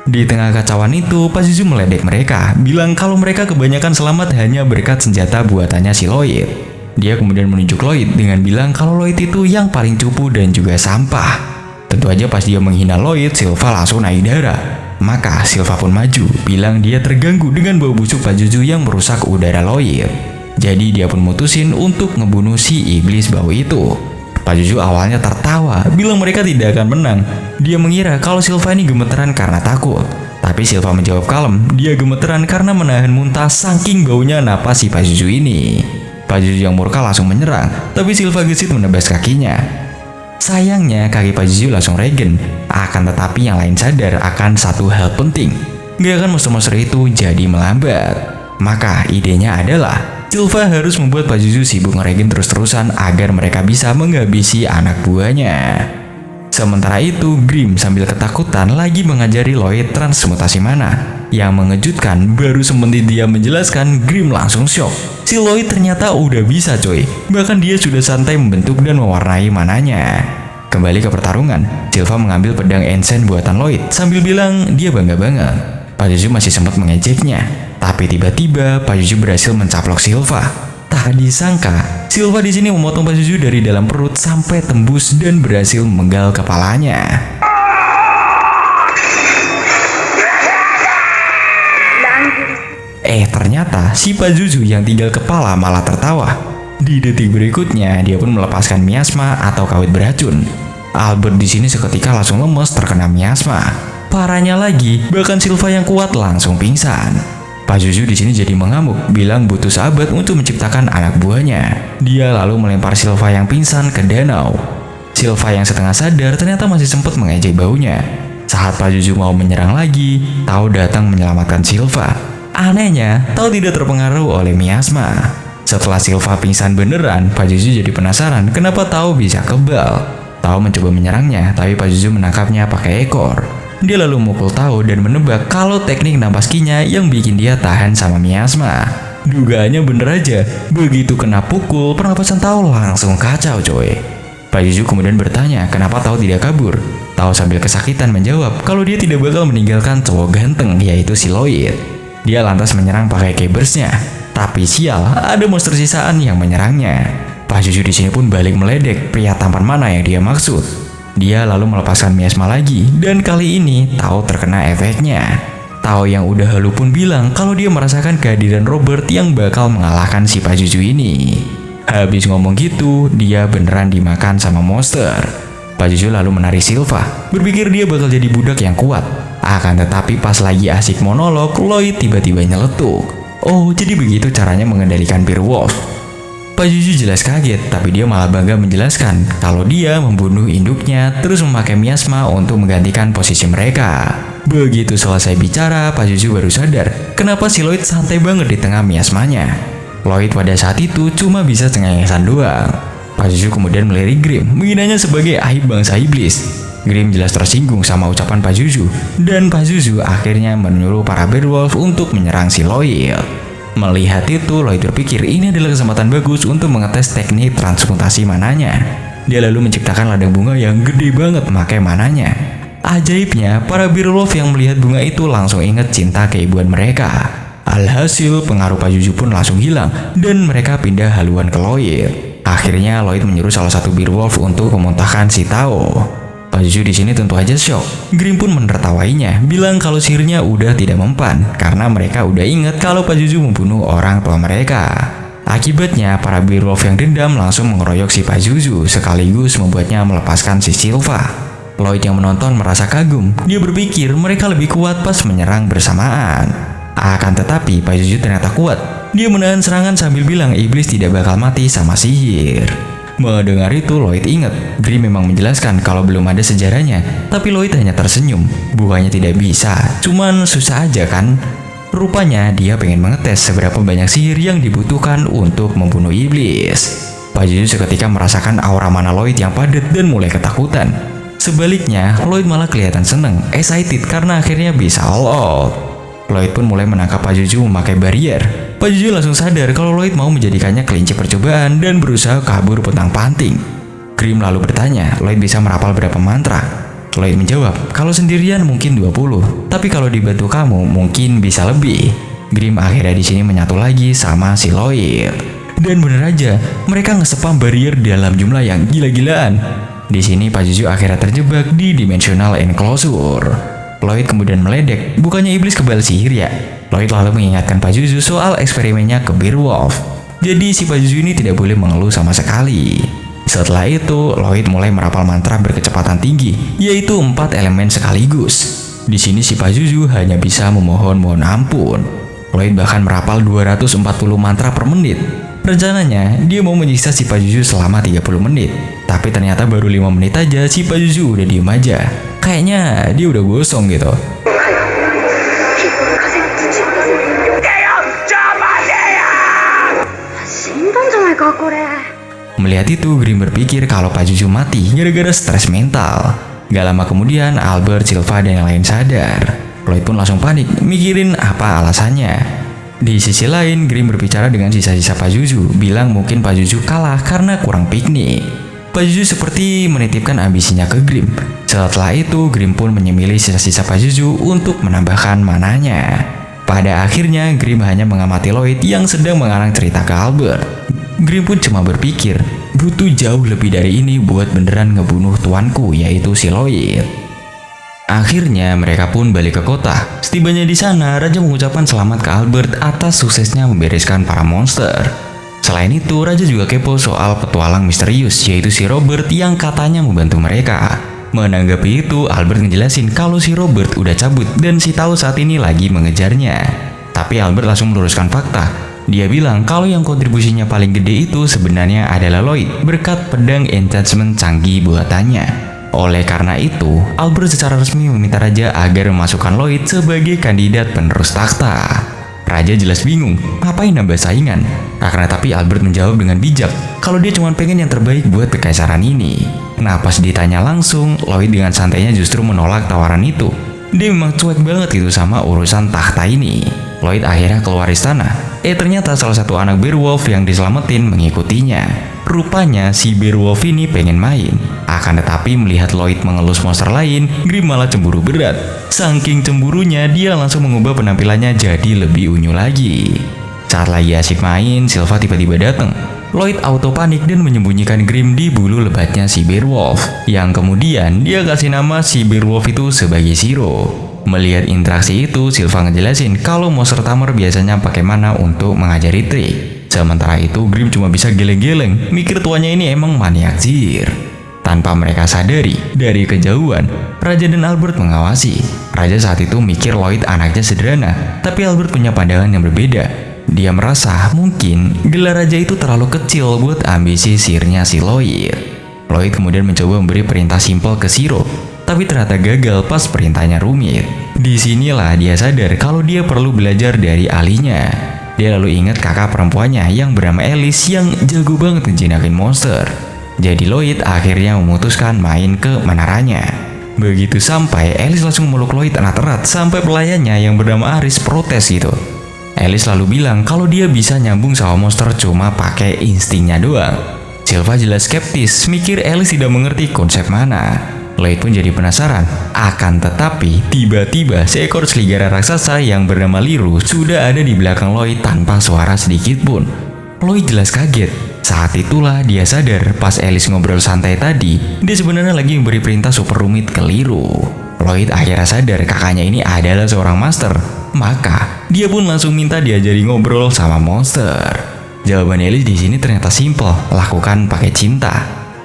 Di tengah kacauan itu, Pazuzu meledek mereka, bilang kalau mereka kebanyakan selamat hanya berkat senjata buatannya si Lloyd. Dia kemudian menunjuk Lloyd dengan bilang kalau Lloyd itu yang paling cupu dan juga sampah. Tentu aja pas dia menghina Lloyd, Silva langsung naik darah. Maka Silva pun maju, bilang dia terganggu dengan bau busuk Pazuzu yang merusak udara Lloyd. Jadi dia pun mutusin untuk ngebunuh si iblis bau itu. Pazuzu awalnya tertawa, bilang mereka tidak akan menang. Dia mengira kalau Silva ini gemeteran karena takut. Tapi Silva menjawab kalem, dia gemeteran karena menahan muntah saking baunya napas si Pazuzu ini. Pazuzu yang murka langsung menyerang, tapi Silva gesit menebas kakinya. Sayangnya kaki Pazuzu langsung regen. Akan tetapi yang lain sadar akan satu hal penting. Gerakan monster-monster itu jadi melambat. Maka idenya adalah Silva harus membuat Pazuzu sibuk ngeregen terus-terusan agar mereka bisa menghabisi anak buahnya. Sementara itu, Grimm sambil ketakutan lagi mengajari Lloyd transmutasi mana. Yang mengejutkan, baru semenit dia menjelaskan, Grimm langsung shock. Si Lloyd ternyata udah bisa coy. Bahkan dia sudah santai membentuk dan mewarnai mananya. Kembali ke pertarungan, Silva mengambil pedang Ensign buatan Lloyd sambil bilang dia bangga banget. Pazuzu masih sempat mengejeknya. Tapi tiba-tiba Pazuzu berhasil mencaplok Silva. Tak disangka, Silva di sini memotong Pazuzu dari dalam perut sampai tembus dan berhasil memenggal kepalanya. Ternyata si Pazuzu yang tinggal kepala malah tertawa. Di detik berikutnya, dia pun melepaskan miasma atau kawat beracun. Albert di sini seketika langsung lemes terkena miasma. Parahnya lagi, bahkan Silva yang kuat langsung pingsan. Pak Juju di sini jadi mengamuk, bilang butuh sahabat untuk menciptakan anak buahnya. Dia lalu melempar Silva yang pingsan ke danau. Silva yang setengah sadar ternyata masih sempat mengejek baunya. Saat Pak Juju mau menyerang lagi, Tao datang menyelamatkan Silva. Anehnya, Tao tidak terpengaruh oleh miasma. Setelah Silva pingsan beneran, Pak Juju jadi penasaran kenapa Tao bisa kebal. Tao mencoba menyerangnya, tapi Pak Juju menangkapnya pakai ekor. Dia lalu memukul Tao dan menebak kalau teknik nampaskinya yang bikin dia tahan sama miasma. Dugaannya bener aja, begitu kena pukul, pernapasan Tao langsung kacau coy. Pak Juju kemudian bertanya kenapa Tao tidak kabur. Tao sambil kesakitan menjawab kalau dia tidak bakal meninggalkan cowok ganteng yaitu si Lloyd. Dia lantas menyerang pakai K-Burst-nya. Tapi sial, ada monster sisaan yang menyerangnya. Pak Juju di sini pun balik meledek pria tampan mana yang dia maksud. Dia lalu melepaskan miasma lagi, dan kali ini Tao terkena efeknya. Tao yang udah halu pun bilang kalau dia merasakan kehadiran Robert yang bakal mengalahkan si Pak Juju ini. Habis ngomong gitu, dia beneran dimakan sama monster. Pak Juju lalu menarik Silva, berpikir dia bakal jadi budak yang kuat. Akan tetapi pas lagi asik monolog, Lloyd tiba-tiba nyeletuk. Oh, jadi begitu caranya mengendalikan Beer Wolf. Pak Juju jelas kaget, tapi dia malah bangga menjelaskan kalau dia membunuh induknya terus memakai miasma untuk menggantikan posisi mereka. Begitu selesai bicara, Pak Juju baru sadar kenapa si Lloyd santai banget di tengah miasmanya. Lloyd pada saat itu cuma bisa cengengesan doang. Pak Juju kemudian melirik Grim, menghinanya sebagai aib bangsa iblis. Grim jelas tersinggung sama ucapan Pak Juju, dan Pak Juju akhirnya menyuruh para Beer Wolf untuk menyerang si Lloyd. Melihat itu, Lloyd berpikir ini adalah kesempatan bagus untuk mengetes teknik transmutasi mananya. Dia lalu menciptakan ladang bunga yang gede banget memakai mananya. Ajaibnya, para Beer Wolf yang melihat bunga itu langsung inget cinta keibuan mereka. Alhasil, pengaruh Pak Juju pun langsung hilang dan mereka pindah haluan ke Lloyd. Akhirnya, Lloyd menyuruh salah satu Beer Wolf untuk memuntahkan si Tao. Pak Juju di sini tentu aja shock. Grim pun menertawainya, bilang kalau sihirnya udah tidak mempan karena mereka udah inget kalau Pak Juju membunuh orang tua mereka. Akibatnya, para Beer Wolf yang dendam langsung mengeroyok si Pak Juju sekaligus membuatnya melepaskan si Silva. Lloyd yang menonton merasa kagum. Dia berpikir mereka lebih kuat pas menyerang bersamaan. Akan tetapi, Pak Juju ternyata kuat. Dia menahan serangan sambil bilang iblis tidak bakal mati sama sihir. Mendengar itu, Lloyd ingat, Grim memang menjelaskan kalau belum ada sejarahnya, tapi Lloyd hanya tersenyum. Bukannya tidak bisa, cuman susah aja kan? Rupanya dia pengen mengetes seberapa banyak sihir yang dibutuhkan untuk membunuh iblis. Pak Juju seketika merasakan aura mana Lloyd yang padat dan mulai ketakutan. Sebaliknya, Lloyd malah kelihatan seneng, excited karena akhirnya bisa all out. Lloyd pun mulai menangkap Pak Juju memakai barrier. Pak Juju langsung sadar kalau Lloyd mau menjadikannya kelinci percobaan dan berusaha kabur pontang-panting. Grim lalu bertanya, Lloyd bisa merapal berapa mantra? Lloyd menjawab, kalau sendirian mungkin 20, tapi kalau dibantu kamu mungkin bisa lebih. Grim akhirnya di sini menyatu lagi sama si Lloyd. Dan bener aja, mereka nge-spam barrier dalam jumlah yang gila-gilaan. Di sini Pak Juju akhirnya terjebak di dimensional enclosure. Lloyd kemudian meledek, bukannya iblis kebal sihir ya? Lloyd lalu mengingatkan Pak Juju soal eksperimennya ke Beer Wolf. Jadi si Pak Juju ini tidak boleh mengeluh sama sekali. Setelah itu, Lloyd mulai merapal mantra berkecepatan tinggi, yaitu 4 elemen sekaligus. Di sini si Pak Juju hanya bisa mohon ampun. Lloyd bahkan merapal 240 mantra per menit. Rencananya, dia mau menyiksa si Pak Juju selama 30 menit. Tapi ternyata baru 5 menit aja si Pak Juju udah diem aja. Kayaknya dia udah gosong gitu. Melihat itu, Grim berpikir kalau Pak Juju mati gara-gara stres mental. Gak lama kemudian, Albert, Silva, dan yang lain sadar. Lloyd pun langsung panik, mikirin apa alasannya. Di sisi lain, Grim berbicara dengan sisa-sisa Pak Juju, bilang mungkin Pak Juju kalah karena kurang piknik. Pak Juju seperti menitipkan ambisinya ke Grim. Setelah itu, Grim pun menyemili sisa-sisa Pak Juju untuk menambahkan mananya. Pada akhirnya, Grim hanya mengamati Lloyd yang sedang mengarang cerita ke Albert. Grim pun cuma berpikir, butuh jauh lebih dari ini buat beneran ngebunuh tuanku, yaitu si Lloyd. Akhirnya mereka pun balik ke kota. Setibanya di sana, Raja mengucapkan selamat ke Albert atas suksesnya membereskan para monster. Selain itu, Raja juga kepo soal petualang misterius, yaitu si Robert yang katanya membantu mereka. Menanggapi itu, Albert ngejelasin kalau si Robert udah cabut dan si Tao saat ini lagi mengejarnya. Tapi Albert langsung meluruskan fakta. Dia bilang kalau yang kontribusinya paling gede itu sebenarnya adalah Lloyd berkat pedang enchantment canggih buatannya. Oleh karena itu, Albert secara resmi meminta Raja agar memasukkan Lloyd sebagai kandidat penerus takhta. Raja jelas bingung, ngapain nambah saingan? Karena tapi Albert menjawab dengan bijak, kalau dia cuma pengen yang terbaik buat kekaisaran ini. Nah pas ditanya langsung, Lloyd dengan santainya justru menolak tawaran itu. Dia memang cuek banget gitu sama urusan takhta ini. Lloyd akhirnya keluar istana. Ternyata salah satu anak Beowulf yang diselamatin mengikutinya. Rupanya si Beowulf ini pengen main. Akan tetapi melihat Lloyd mengelus monster lain, Grim malah cemburu berat. Saking cemburunya, dia langsung mengubah penampilannya jadi lebih unyu lagi. Saat lagi asik main, Sylva tiba-tiba datang. Lloyd auto panik dan menyembunyikan Grim di bulu lebatnya si Beowulf, yang kemudian dia kasih nama si Beowulf itu sebagai Shiro. Melihat interaksi itu, Sylva ngejelasin kalau monster tamer biasanya pakai mana untuk mengajari trik. Sementara itu, Grim cuma bisa geleng-geleng, mikir tuanya ini emang maniak sihir. Tanpa mereka sadari, dari kejauhan, Raja dan Albert mengawasi. Raja saat itu mikir Lloyd anaknya sederhana, tapi Albert punya pandangan yang berbeda. Dia merasa mungkin gelar raja itu terlalu kecil buat ambisi sihirnya si Lloyd. Lloyd kemudian mencoba memberi perintah simpel ke Shiro, tapi ternyata gagal pas perintahnya rumit. Disinilah dia sadar kalau dia perlu belajar dari ahlinya. Dia lalu ingat kakak perempuannya yang bernama Alice yang jago banget ngejinakin monster. Jadi Lloyd akhirnya memutuskan main ke menaranya. Begitu sampai, Alice langsung memeluk Lloyd erat-erat sampai pelayannya yang bernama Aris protes gitu. Alice lalu bilang kalau dia bisa nyambung sama monster cuma pakai instingnya doang. Sylva jelas skeptis, mikir Alice tidak mengerti konsep mana. Lloyd pun jadi penasaran. Akan tetapi, tiba-tiba seekor serigala raksasa yang bernama Liru sudah ada di belakang Lloyd tanpa suara sedikit pun. Lloyd jelas kaget. Saat itulah dia sadar pas Alice ngobrol santai tadi, dia sebenarnya lagi memberi perintah super rumit ke Liru. Lloyd akhirnya sadar kakaknya ini adalah seorang master. Maka, dia pun langsung minta diajari ngobrol sama monster. Jawaban Alice di sini ternyata simple, lakukan pakai cinta.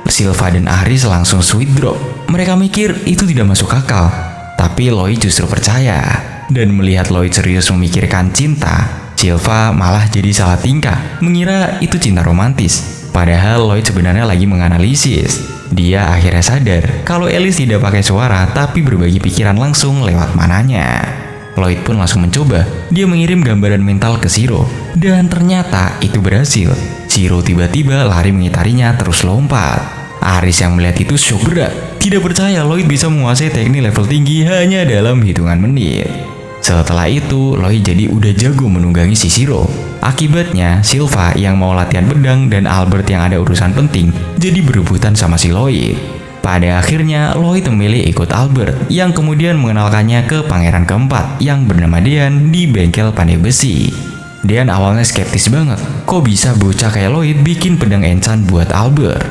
Sylva dan Aris langsung sweet drop. Mereka mikir itu tidak masuk akal, tapi Lloyd justru percaya. Dan melihat Lloyd serius memikirkan cinta, Sylva malah jadi salah tingkah, mengira itu cinta romantis. Padahal Lloyd sebenarnya lagi menganalisis. Dia akhirnya sadar kalau Alice tidak pakai suara tapi berbagi pikiran langsung lewat mananya. Lloyd pun langsung mencoba. Dia mengirim gambaran mental ke Shiro, dan ternyata itu berhasil. Shiro tiba-tiba lari mengitarinya terus lompat. Aris yang melihat itu shock berat. Tidak percaya Lloyd bisa menguasai teknik level tinggi hanya dalam hitungan menit. Setelah itu, Lloyd jadi udah jago menunggangi si Shiro. Akibatnya, Sylva yang mau latihan pedang dan Albert yang ada urusan penting jadi berebutan sama si Lloyd. Pada akhirnya, Lloyd memilih ikut Albert yang kemudian mengenalkannya ke pangeran keempat yang bernama Dean di bengkel pandai besi. Dean awalnya skeptis banget, kok bisa bocah kayak Lloyd bikin pedang enchant buat Albert.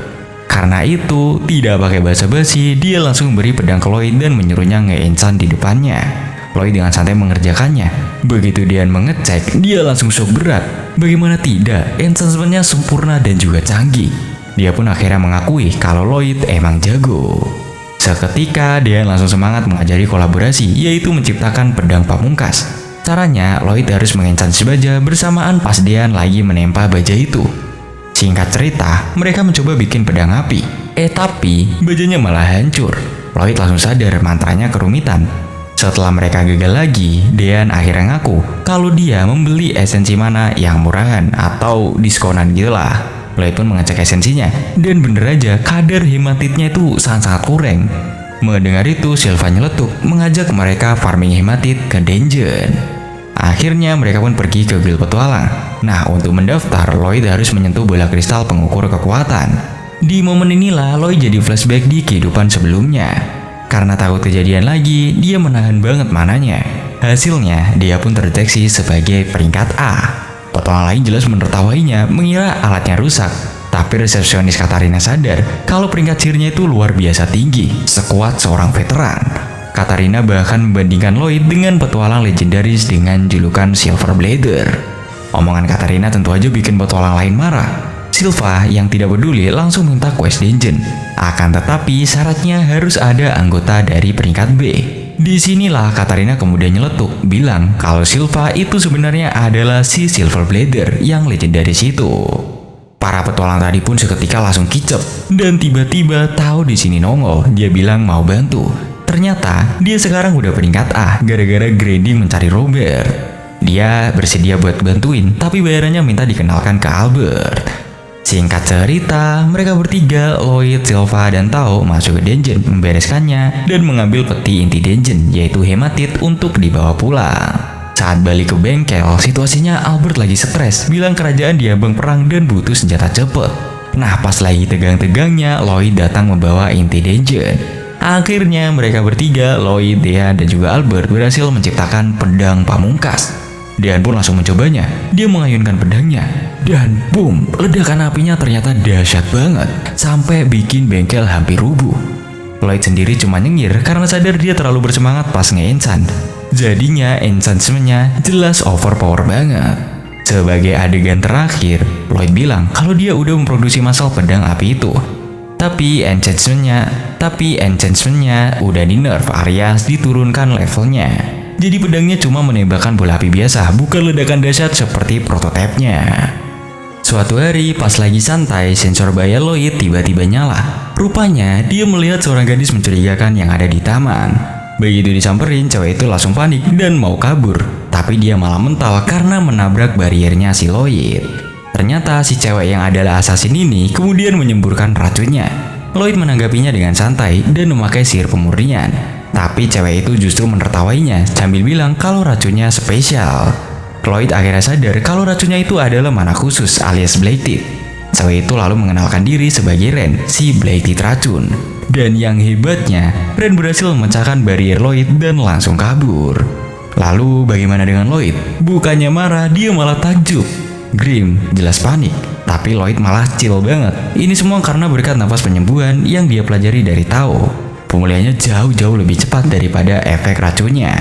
Karena itu, tidak pakai basa-basi, dia langsung memberi pedang ke Lloyd dan menyuruhnya nge-enchant di depannya. Lloyd dengan santai mengerjakannya. Begitu Dean mengecek, dia langsung shock berat. Bagaimana tidak, enchantment-nya sempurna dan juga canggih. Dia pun akhirnya mengakui kalau Lloyd emang jago. Seketika, Dean langsung semangat mengajari kolaborasi, yaitu menciptakan pedang pamungkas. Caranya, Lloyd harus mengencan si baja bersamaan pas Dean lagi menempa baja itu. Singkat cerita, mereka mencoba bikin pedang api. Tapi bajanya malah hancur. Lloyd langsung sadar mantranya kerumitan. Setelah mereka gagal lagi, Dean akhirnya ngaku kalau dia membeli esensi mana yang murahan atau diskonan gitulah. Lloyd pun mengecek esensinya, dan bener aja kadar hematitnya itu sangat-sangat kurang. Mendengar itu, Sylva nyeletuk, mengajak mereka farming hematit ke dungeon. Akhirnya mereka pun pergi ke guild petualang. Nah, untuk mendaftar, Lloyd harus menyentuh bola kristal pengukur kekuatan. Di momen inilah Lloyd jadi flashback di kehidupan sebelumnya. Karena takut kejadian lagi, dia menahan banget mananya. Hasilnya, dia pun terdeteksi sebagai peringkat A. Petualang lain jelas menertawainya, mengira alatnya rusak. Tapi resepsionis Katarina sadar kalau peringkat sihirnya itu luar biasa tinggi, sekuat seorang veteran. Katarina bahkan membandingkan Lloyd dengan petualang legendaris dengan julukan Silver Blader. Omongan Katarina tentu aja bikin petualang lain marah. Sylva yang tidak peduli langsung minta quest dungeon. Akan tetapi syaratnya harus ada anggota dari peringkat B. Disinilah Katarina kemudian nyeletuk, bilang kalau Silva itu sebenarnya adalah si Silver Blader yang legendaris itu. Para petualang tadi pun seketika langsung kicep, dan tiba-tiba tahu di sini nongol. Dia bilang mau bantu. Ternyata dia sekarang udah peringkat A gara-gara grinding mencari Robert. Dia bersedia buat bantuin, tapi bayarannya minta dikenalkan ke Albert. Singkat cerita, mereka bertiga, Lloyd, Silva, dan Tao masuk ke dungeon, membereskannya, dan mengambil peti inti dungeon, yaitu hematit untuk dibawa pulang. Saat balik ke bengkel, situasinya Albert lagi stres, bilang kerajaan diambang perang dan butuh senjata cepet. Nah, pas lagi tegang-tegangnya, Lloyd datang membawa inti dungeon. Akhirnya mereka bertiga, Lloyd, Dean, dan juga Albert berhasil menciptakan pedang pamungkas. Dean pun langsung mencobanya. Dia mengayunkan pedangnya, dan boom, ledakan apinya ternyata dahsyat banget, sampai bikin bengkel hampir rubuh. Lloyd sendiri cuma nyengir karena sadar dia terlalu bersemangat pas nge-enchant. Jadinya enchantment-nya jelas overpower banget. Sebagai adegan terakhir, Lloyd bilang kalau dia udah memproduksi masal pedang api itu. Tapi enchantment-nya udah di nerf alias diturunkan levelnya. Jadi pedangnya cuma menembakkan bola api biasa, bukan ledakan dahsyat seperti prototipenya. Suatu hari pas lagi santai, sensor bahaya Lloyd tiba-tiba nyala. Rupanya dia melihat seorang gadis mencurigakan yang ada di taman. Begitu disamperin, cewek itu langsung panik dan mau kabur. Tapi dia malah mental karena menabrak bariernya si Lloyd. Ternyata si cewek yang adalah assassin ini kemudian menyemburkan racunnya. Lloyd menanggapinya dengan santai dan memakai sihir pemurnian. Tapi cewek itu justru menertawainya sambil bilang kalau racunnya spesial. Lloyd akhirnya sadar kalau racunnya itu adalah mana khusus alias Blackteeth. Cewek itu lalu mengenalkan diri sebagai Ren, si Blackteeth racun. Dan yang hebatnya, Ren berhasil memecahkan barier Lloyd dan langsung kabur. Lalu bagaimana dengan Lloyd? Bukannya marah, dia malah takjub. Grim jelas panik, tapi Lloyd malah chill banget. Ini semua karena berkat nafas penyembuhan yang dia pelajari dari Tao. Pemulihannya jauh-jauh lebih cepat daripada efek racunnya.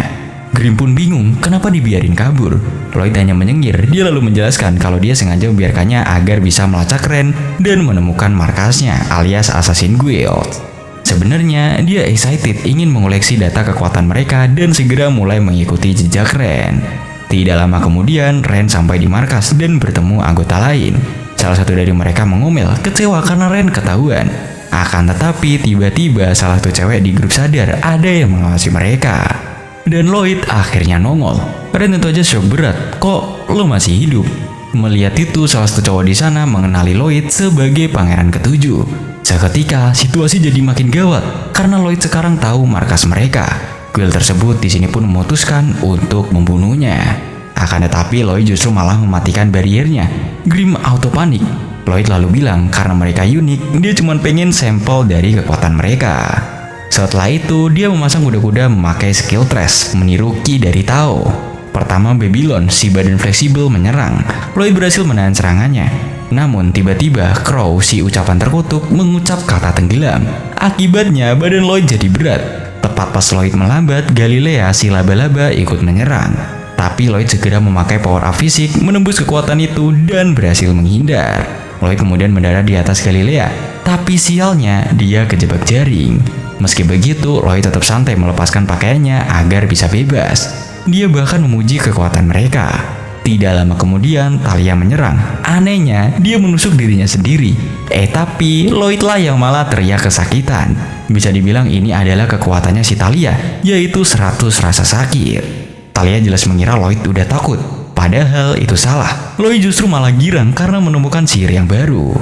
Grim pun bingung kenapa dibiarin kabur. Lloyd hanya menyengir, dia lalu menjelaskan kalau dia sengaja membiarkannya agar bisa melacak Ren dan menemukan markasnya alias Assassin Guild. Sebenarnya dia excited ingin mengoleksi data kekuatan mereka dan segera mulai mengikuti jejak Ren. Tidak lama kemudian Ren sampai di markas dan bertemu anggota lain. Salah satu dari mereka mengomel kecewa karena Ren ketahuan. Akan tetapi tiba-tiba salah satu cewek di grup sadar ada yang mengawasi mereka. Dan Lloyd akhirnya nongol. Ren tentu aja shock berat, kok lo masih hidup? Melihat itu, salah satu cowok di sana mengenali Lloyd sebagai pangeran ketujuh. Seketika situasi jadi makin gawat karena Lloyd sekarang tahu markas mereka. Guild tersebut di sini pun memutuskan untuk membunuhnya. Akan tetapi Lloyd justru malah mematikan bariernya. Grim auto panik. Lloyd lalu bilang karena mereka unik, dia cuma pengen sampel dari kekuatan mereka. Setelah itu, dia memasang kuda-kuda memakai skill trash, meniru Ki dari Tao. Pertama Babylon, si badan fleksibel menyerang. Lloyd berhasil menahan serangannya. Namun tiba-tiba Crow, si ucapan terkutuk, mengucap kata tenggelam. Akibatnya badan Lloyd jadi berat. Tepat pas Lloyd melambat, Galilea, si laba-laba, ikut menyerang. Tapi Lloyd segera memakai power up fisik, menembus kekuatan itu dan berhasil menghindar. Lloyd kemudian mendarat di atas Galilea. Tapi sialnya, dia kejebak jaring. Meski begitu, Lloyd tetap santai melepaskan pakaiannya agar bisa bebas. Dia bahkan memuji kekuatan mereka. Tidak lama kemudian, Talia menyerang. Anehnya, dia menusuk dirinya sendiri. Tapi Lloyd lah yang malah teriak kesakitan. Bisa dibilang ini adalah kekuatannya si Talia, yaitu 100 rasa sakit. Talia jelas mengira Lloyd udah takut. Padahal itu salah. Lloyd justru malah girang karena menemukan sihir yang baru.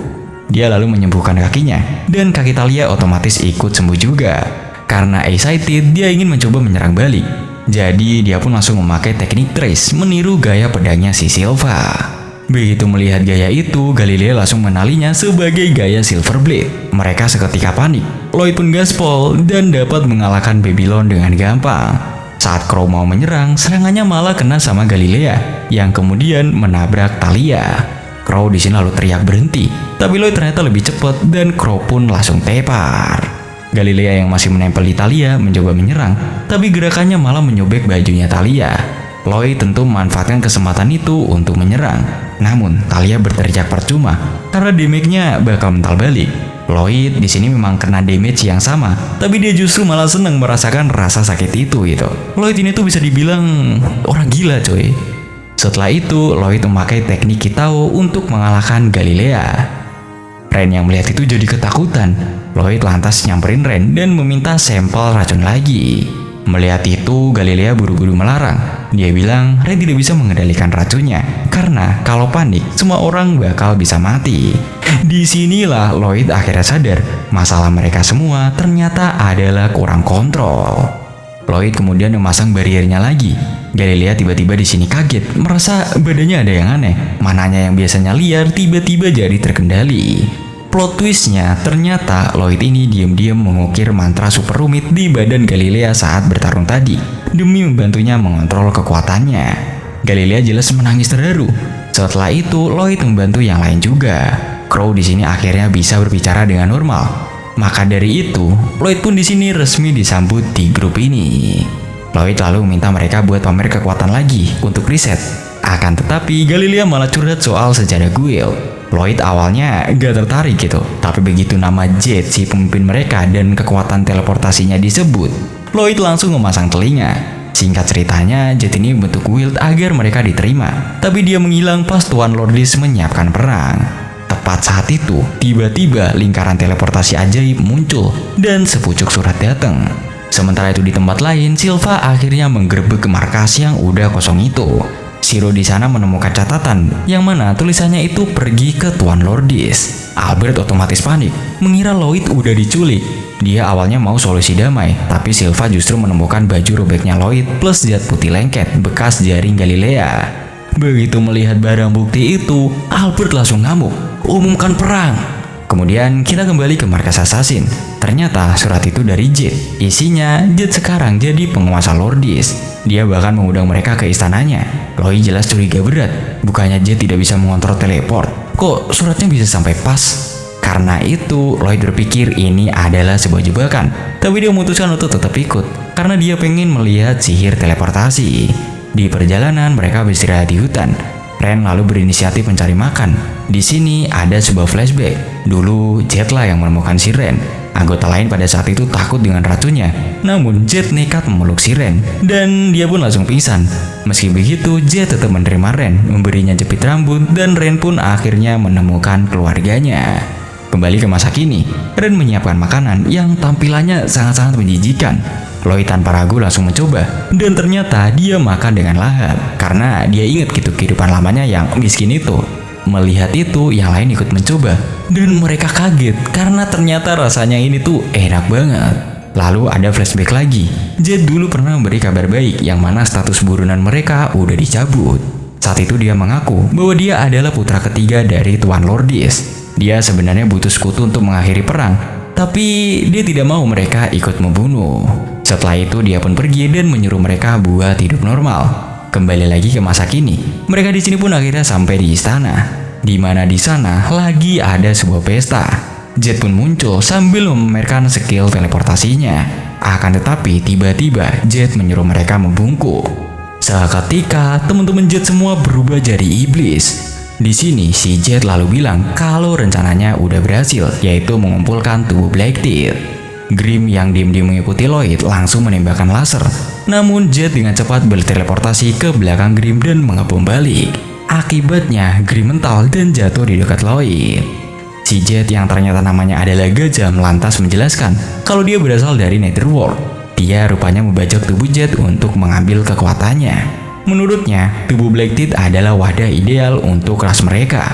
Dia lalu menyembuhkan kakinya, dan kaki Talia otomatis ikut sembuh juga. Karena excited, dia ingin mencoba menyerang balik. Jadi dia pun langsung memakai teknik trace, meniru gaya pedangnya si Silva. Begitu melihat gaya itu, Galilea langsung mengenalinya sebagai gaya Silver Blade. Mereka seketika panik. Lloyd pun gaspol dan dapat mengalahkan Babylon dengan gampang. Saat Crow mau menyerang, serangannya malah kena sama Galilea, yang kemudian menabrak Talia. Crow di sini lalu teriak berhenti, tapi Lloyd ternyata lebih cepat dan Crow pun langsung tepar. Galilea yang masih menempel di Talia mencoba menyerang, tapi gerakannya malah menyobek bajunya Talia. Lloyd tentu memanfaatkan kesempatan itu untuk menyerang. Namun, Talia berteriak percuma karena damage-nya bakal mental balik. Lloyd di sini memang kena damage yang sama, tapi dia justru malah seneng merasakan rasa sakit itu gitu. Lloyd ini tuh bisa dibilang orang gila coy. Setelah itu, Lloyd memakai teknik Kitao untuk mengalahkan Galilea. Ren yang melihat itu jadi ketakutan. Lloyd lantas nyamperin Ren dan meminta sampel racun lagi. Melihat itu, Galilea buru-buru melarang. Dia bilang Ren tidak bisa mengendalikan racunnya, karena kalau panik, semua orang bakal bisa mati. Disinilah Lloyd akhirnya sadar, masalah mereka semua ternyata adalah kurang kontrol. Lloyd kemudian memasang bariernya lagi. Galilea tiba-tiba di sini kaget, merasa badannya ada yang aneh. Mananya yang biasanya liar tiba-tiba jadi terkendali. Plot twistnya, ternyata Lloyd ini diam-diam mengukir mantra super rumit di badan Galilea saat bertarung tadi, demi membantunya mengontrol kekuatannya. Galilea jelas menangis terharu. Setelah itu, Lloyd membantu yang lain juga. Crow di sini akhirnya bisa berbicara dengan normal. Maka dari itu, Lloyd pun di sini resmi disambut di grup ini. Lloyd lalu meminta mereka buat pamer kekuatan lagi untuk riset. Akan tetapi, Galilea malah curhat soal sejarah Guild. Lloyd awalnya gak tertarik gitu, tapi begitu nama Jet, si pemimpin mereka, dan kekuatan teleportasinya disebut, Lloyd langsung memasang telinga. Singkat ceritanya, Jet ini membentuk guild agar mereka diterima, tapi dia menghilang pas Tuan Lordis menyiapkan perang. Tepat saat itu, tiba-tiba lingkaran teleportasi ajaib muncul, dan sepucuk surat datang. Sementara itu di tempat lain, Silva akhirnya menggerebek markas yang udah kosong itu. Shiro di sana menemukan catatan yang mana tulisannya itu pergi ke Tuan Lordis. Albert otomatis panik, mengira Lloyd udah diculik. Dia awalnya mau solusi damai, tapi Silva justru menemukan baju robeknya Lloyd plus zat putih lengket bekas jaring Galilea. Begitu melihat barang bukti itu, Albert langsung ngamuk, umumkan perang. Kemudian kita kembali ke markas assassin. Ternyata surat itu dari Jet. Isinya, Jet sekarang jadi penguasa Lordis. Dia bahkan mengundang mereka ke istananya. Lloyd jelas curiga berat. Bukannya Jet tidak bisa mengontrol teleport, kok suratnya bisa sampai pas? Karena itu, Lloyd berpikir ini adalah sebuah jebakan. Tapi dia memutuskan untuk tetap ikut, karena dia pengen melihat sihir teleportasi. Di perjalanan, mereka beristirahat di hutan. Ren lalu berinisiatif mencari makan. Di sini ada sebuah flashback. Dulu Jet lah yang menemukan si Ren. Anggota lain pada saat itu takut dengan racunnya. Namun Jet nekat memeluk si Ren dan dia pun langsung pingsan. Meski begitu, Jet tetap menerima Ren, memberinya jepit rambut, dan Ren pun akhirnya menemukan keluarganya. Kembali ke masa kini, Ren menyiapkan makanan yang tampilannya sangat-sangat menjijikan. Lloyd tanpa ragu langsung mencoba, dan ternyata dia makan dengan lahap karena dia ingat gitu kehidupan lamanya yang miskin itu. Melihat itu, yang lain ikut mencoba, dan mereka kaget karena ternyata rasanya ini tuh enak banget. Lalu ada flashback lagi. Jet dulu pernah memberi kabar baik yang mana status buronan mereka udah dicabut. Saat itu dia mengaku bahwa dia adalah putra ketiga dari Tuan Lordis. Dia sebenarnya butuh sekutu untuk mengakhiri perang, tapi dia tidak mau mereka ikut membunuh. Setelah itu dia pun pergi dan menyuruh mereka buat hidup normal. Kembali lagi ke masa kini, mereka di sini pun akhirnya sampai di istana, di mana di sana lagi ada sebuah pesta. Jet pun muncul sambil memamerkan skill teleportasinya. Akan tetapi tiba-tiba Jet menyuruh mereka membungkuk. Seketika teman-teman Jet semua berubah jadi iblis. Di sini si Jet lalu bilang kalau rencananya udah berhasil, yaitu mengumpulkan tubuh Black Teeth. Grim yang diam-diam mengikuti Lloyd langsung menembakkan laser. Namun Jet dengan cepat berteleportasi ke belakang Grim dan mengebom balik. Akibatnya Grim mental dan jatuh di dekat Lloyd. Si Jet yang ternyata namanya adalah Gajam lantas menjelaskan kalau dia berasal dari Netherworld. Dia rupanya membajak tubuh Jet untuk mengambil kekuatannya. Menurutnya, tubuh Black Teeth adalah wadah ideal untuk ras mereka.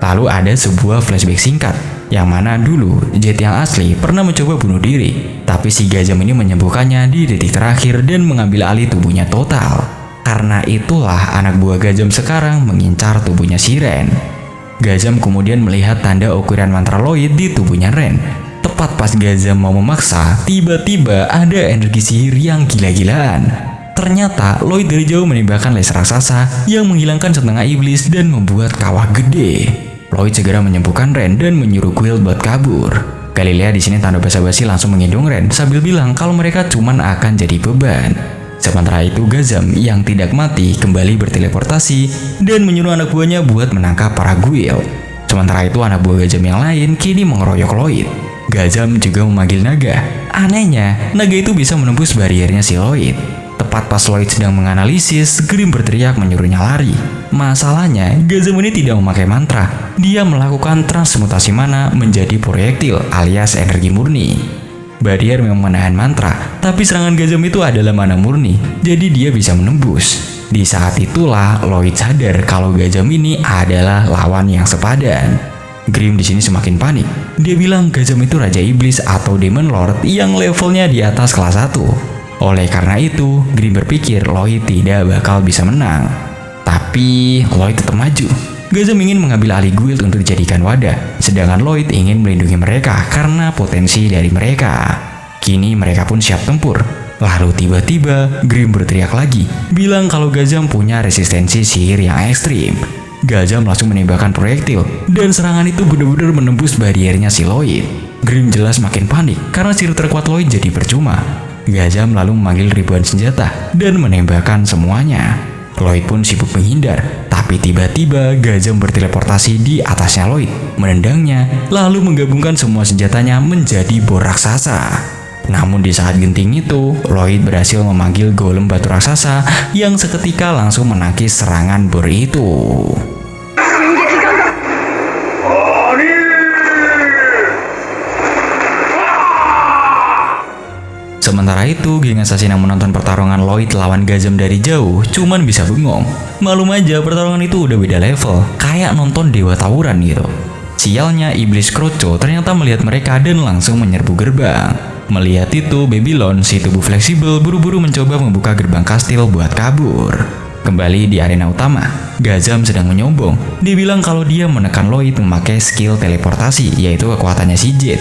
Lalu ada sebuah flashback singkat, yang mana dulu Jet yang asli pernah mencoba bunuh diri, tapi si Gajam ini menyembuhkannya di detik terakhir dan mengambil alih tubuhnya total. Karena itulah anak buah Gajam sekarang mengincar tubuhnya si Ren. Gajam kemudian melihat tanda ukuran mantra Lloyd di tubuhnya Ren. Tepat pas Gajam mau memaksa, tiba-tiba ada energi sihir yang gila-gilaan. Ternyata Lloyd dari jauh menembakkan laser raksasa yang menghilangkan setengah iblis dan membuat kawah gede. Lloyd segera menyembuhkan Ren dan menyuruh Quill buat kabur. Galilea di sini tanda basa-basi langsung menggendong Ren sambil bilang kalau mereka cuman akan jadi beban. Sementara itu Gazam yang tidak mati kembali berteleportasi dan menyuruh anak buahnya buat menangkap para Guild. Sementara itu anak buah Gajam yang lain kini mengeroyok Lloyd. Gajam juga memanggil naga. Anehnya, naga itu bisa menembus bariernya si Lloyd. Tepat pas Lloyd sedang menganalisis, Grim berteriak menyuruhnya lari. Masalahnya, Gajam ini tidak memakai mantra. Dia melakukan transmutasi mana menjadi proyektil alias energi murni. Barrier memang menahan mantra, tapi serangan Gajam itu adalah mana murni, jadi dia bisa menembus. Di saat itulah Lloyd sadar kalau Gajam ini adalah lawan yang sepadan. Grim di sini semakin panik. Dia bilang Gajam itu Raja Iblis atau Demon Lord yang levelnya di atas kelas 1. Oleh karena itu, Grim berpikir Lloyd tidak bakal bisa menang. Tapi Lloyd tetap maju. Gajam ingin mengambil alih guild untuk dijadikan wadah, sedangkan Lloyd ingin melindungi mereka karena potensi dari mereka. Kini mereka pun siap tempur. Lalu tiba-tiba Grim berteriak lagi, bilang kalau Gajam punya resistensi sihir yang ekstrim. Gajam langsung menembakkan proyektil, dan serangan itu benar-benar menembus bariernya si Lloyd. Grim jelas makin panik karena sihir terkuat Lloyd jadi percuma. Gajam lalu memanggil ribuan senjata dan menembakkan semuanya. Lloyd pun sibuk menghindar, tapi tiba-tiba Gajam berteleportasi di atasnya Lloyd, menendangnya, lalu menggabungkan semua senjatanya menjadi bor raksasa. Namun di saat genting itu, Lloyd berhasil memanggil golem batu raksasa yang seketika langsung menangkis serangan bor itu. Sementara itu, geng assassin yang menonton pertarungan Lloyd lawan Gajam dari jauh cuman bisa bengong. Malum aja pertarungan itu udah beda level, kayak nonton dewa tawuran gitu. Sialnya Iblis Kroco ternyata melihat mereka dan langsung menyerbu gerbang. Melihat itu, Babylon, si tubuh fleksibel, buru-buru mencoba membuka gerbang kastil buat kabur. Kembali di arena utama, Gajam sedang menyombong. Dia bilang kalau dia menekan Lloyd memakai skill teleportasi, yaitu kekuatannya si Jet.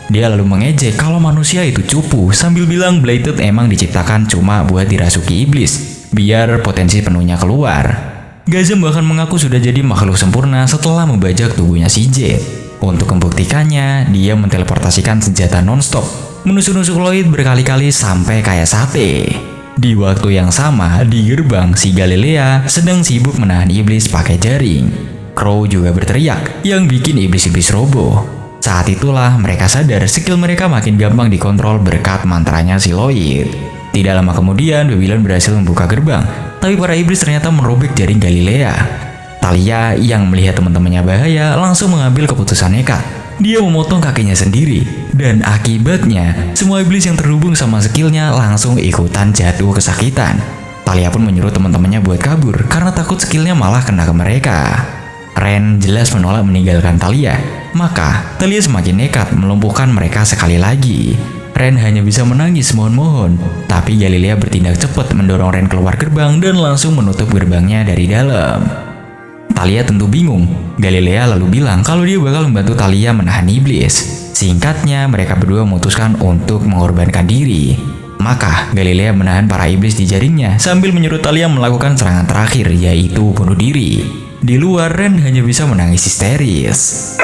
Dia lalu mengejek kalau manusia itu cupu, sambil bilang Blighted emang diciptakan cuma buat dirasuki iblis, biar potensi penuhnya keluar. Gajam bahkan mengaku sudah jadi makhluk sempurna setelah membajak tubuhnya si Jet. Untuk membuktikannya, dia menteleportasikan senjata non-stop, menusuk-nusuk Lloyd berkali-kali sampai kayak sate. Di waktu yang sama, di gerbang, si Galilea sedang sibuk menahan iblis pakai jaring. Crow juga berteriak, yang bikin iblis-iblis roboh. Saat itulah mereka sadar skill mereka makin gampang dikontrol berkat mantranya si Lloyd. Tidak lama kemudian, Babylon berhasil membuka gerbang, tapi para iblis ternyata merobek jaring Galilea. Talia yang melihat teman-temannya bahaya langsung mengambil keputusan nekat. Dia memotong kakinya sendiri, dan akibatnya semua iblis yang terhubung sama skillnya langsung ikutan jatuh kesakitan. Talia pun menyuruh teman-temannya buat kabur karena takut skillnya malah kena ke mereka. Ren jelas menolak meninggalkan Talia, maka Talia semakin nekat melumpuhkan mereka sekali lagi. Ren hanya bisa menangis mohon-mohon, tapi Galilea bertindak cepat mendorong Ren keluar gerbang dan langsung menutup gerbangnya dari dalam. Talia tentu bingung. Galilea lalu bilang kalau dia bakal membantu Talia menahan iblis. Singkatnya, mereka berdua memutuskan untuk mengorbankan diri. Maka, Galilea menahan para iblis di jaringnya sambil menyuruh Talia melakukan serangan terakhir, yaitu bunuh diri. Di luar, Ren hanya bisa menangis histeris.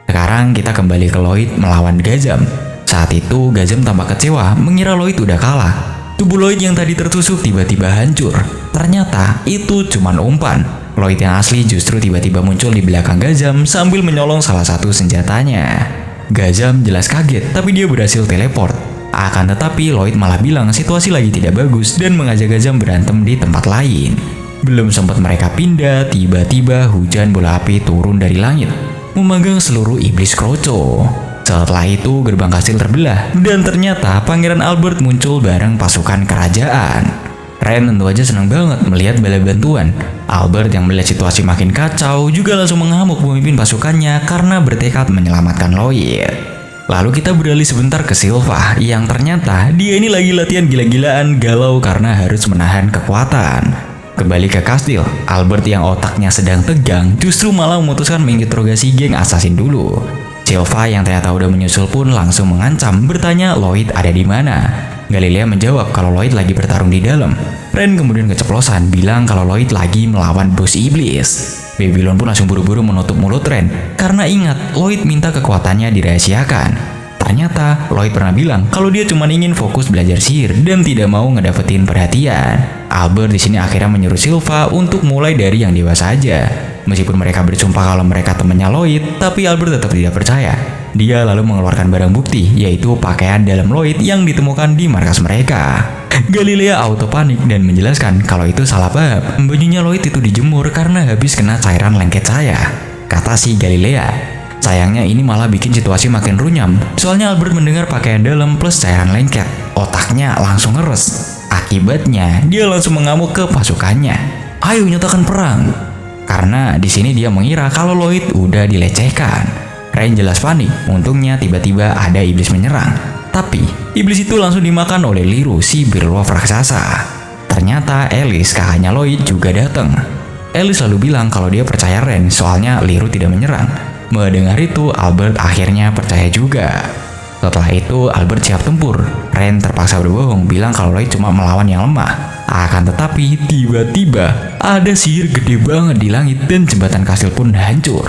Sekarang kita kembali ke Lloyd melawan Gajam. Saat itu, Gajam tampak kecewa, mengira Lloyd udah kalah. Tubuh Lloyd yang tadi tertusuk tiba-tiba hancur. Ternyata, itu cuma umpan. Lloyd yang asli justru tiba-tiba muncul di belakang Gajam sambil menyolong salah satu senjatanya. Gajam jelas kaget, tapi dia berhasil teleport. Akan tetapi, Lloyd malah bilang situasi lagi tidak bagus dan mengajak Gajam berantem di tempat lain. Belum sempat mereka pindah, tiba-tiba hujan bola api turun dari langit, memanggang seluruh iblis Kroco. Setelah itu, gerbang kastil terbelah, dan ternyata Pangeran Albert muncul bareng pasukan kerajaan. Ren tentu aja senang banget melihat bala bantuan. Albert yang melihat situasi makin kacau juga langsung mengamuk memimpin pasukannya karena bertekad menyelamatkan Lloyd. Lalu kita beralih sebentar ke Silva, yang ternyata dia ini lagi latihan gila-gilaan galau karena harus menahan kekuatan. Kembali ke kastil, Albert yang otaknya sedang tegang justru malah memutuskan menginterogasi geng assassin dulu. Silva yang ternyata udah menyusul pun langsung mengancam, bertanya Lloyd ada di mana. Galilea menjawab kalau Lloyd lagi bertarung di dalam. Ren kemudian keceplosan bilang kalau Lloyd lagi melawan bos iblis. Babylon pun langsung buru-buru menutup mulut Ren karena ingat Lloyd minta kekuatannya dirahasiakan. Ternyata Lloyd pernah bilang kalau dia cuma ingin fokus belajar sihir dan tidak mau ngedapetin perhatian. Albert di sini akhirnya menyuruh Silva untuk mulai dari yang dewasa aja. Meskipun mereka bersumpah kalau mereka temannya Lloyd, tapi Albert tetap tidak percaya. Dia lalu mengeluarkan barang bukti, yaitu pakaian dalam Lloyd yang ditemukan di markas mereka. Galilea auto panik dan menjelaskan kalau itu salah paham. Bajunya Lloyd itu dijemur karena habis kena cairan lengket saya, kata si Galilea. Sayangnya ini malah bikin situasi makin runyam. Soalnya Albert mendengar pakaian dalam plus cairan lengket. Otaknya langsung ngeres. Akibatnya, dia langsung mengamuk ke pasukannya. Ayo nyatakan perang. Karena di sini dia mengira kalau Lloyd udah dilecehkan. Rain jelas panik. Untungnya tiba-tiba ada iblis menyerang. Tapi, iblis itu langsung dimakan oleh Liru, si Beowulf raksasa. Ternyata Alice, kakaknya Lloyd, juga datang. Alice lalu bilang kalau dia percaya Rain, soalnya Liru tidak menyerang. Mendengar itu, Albert akhirnya percaya juga. Setelah itu, Albert siap tempur. Rain terpaksa berbohong, bilang kalau Lloyd cuma melawan yang lemah. Akan tetapi, tiba-tiba ada sihir gede banget di langit dan jembatan kastil pun hancur.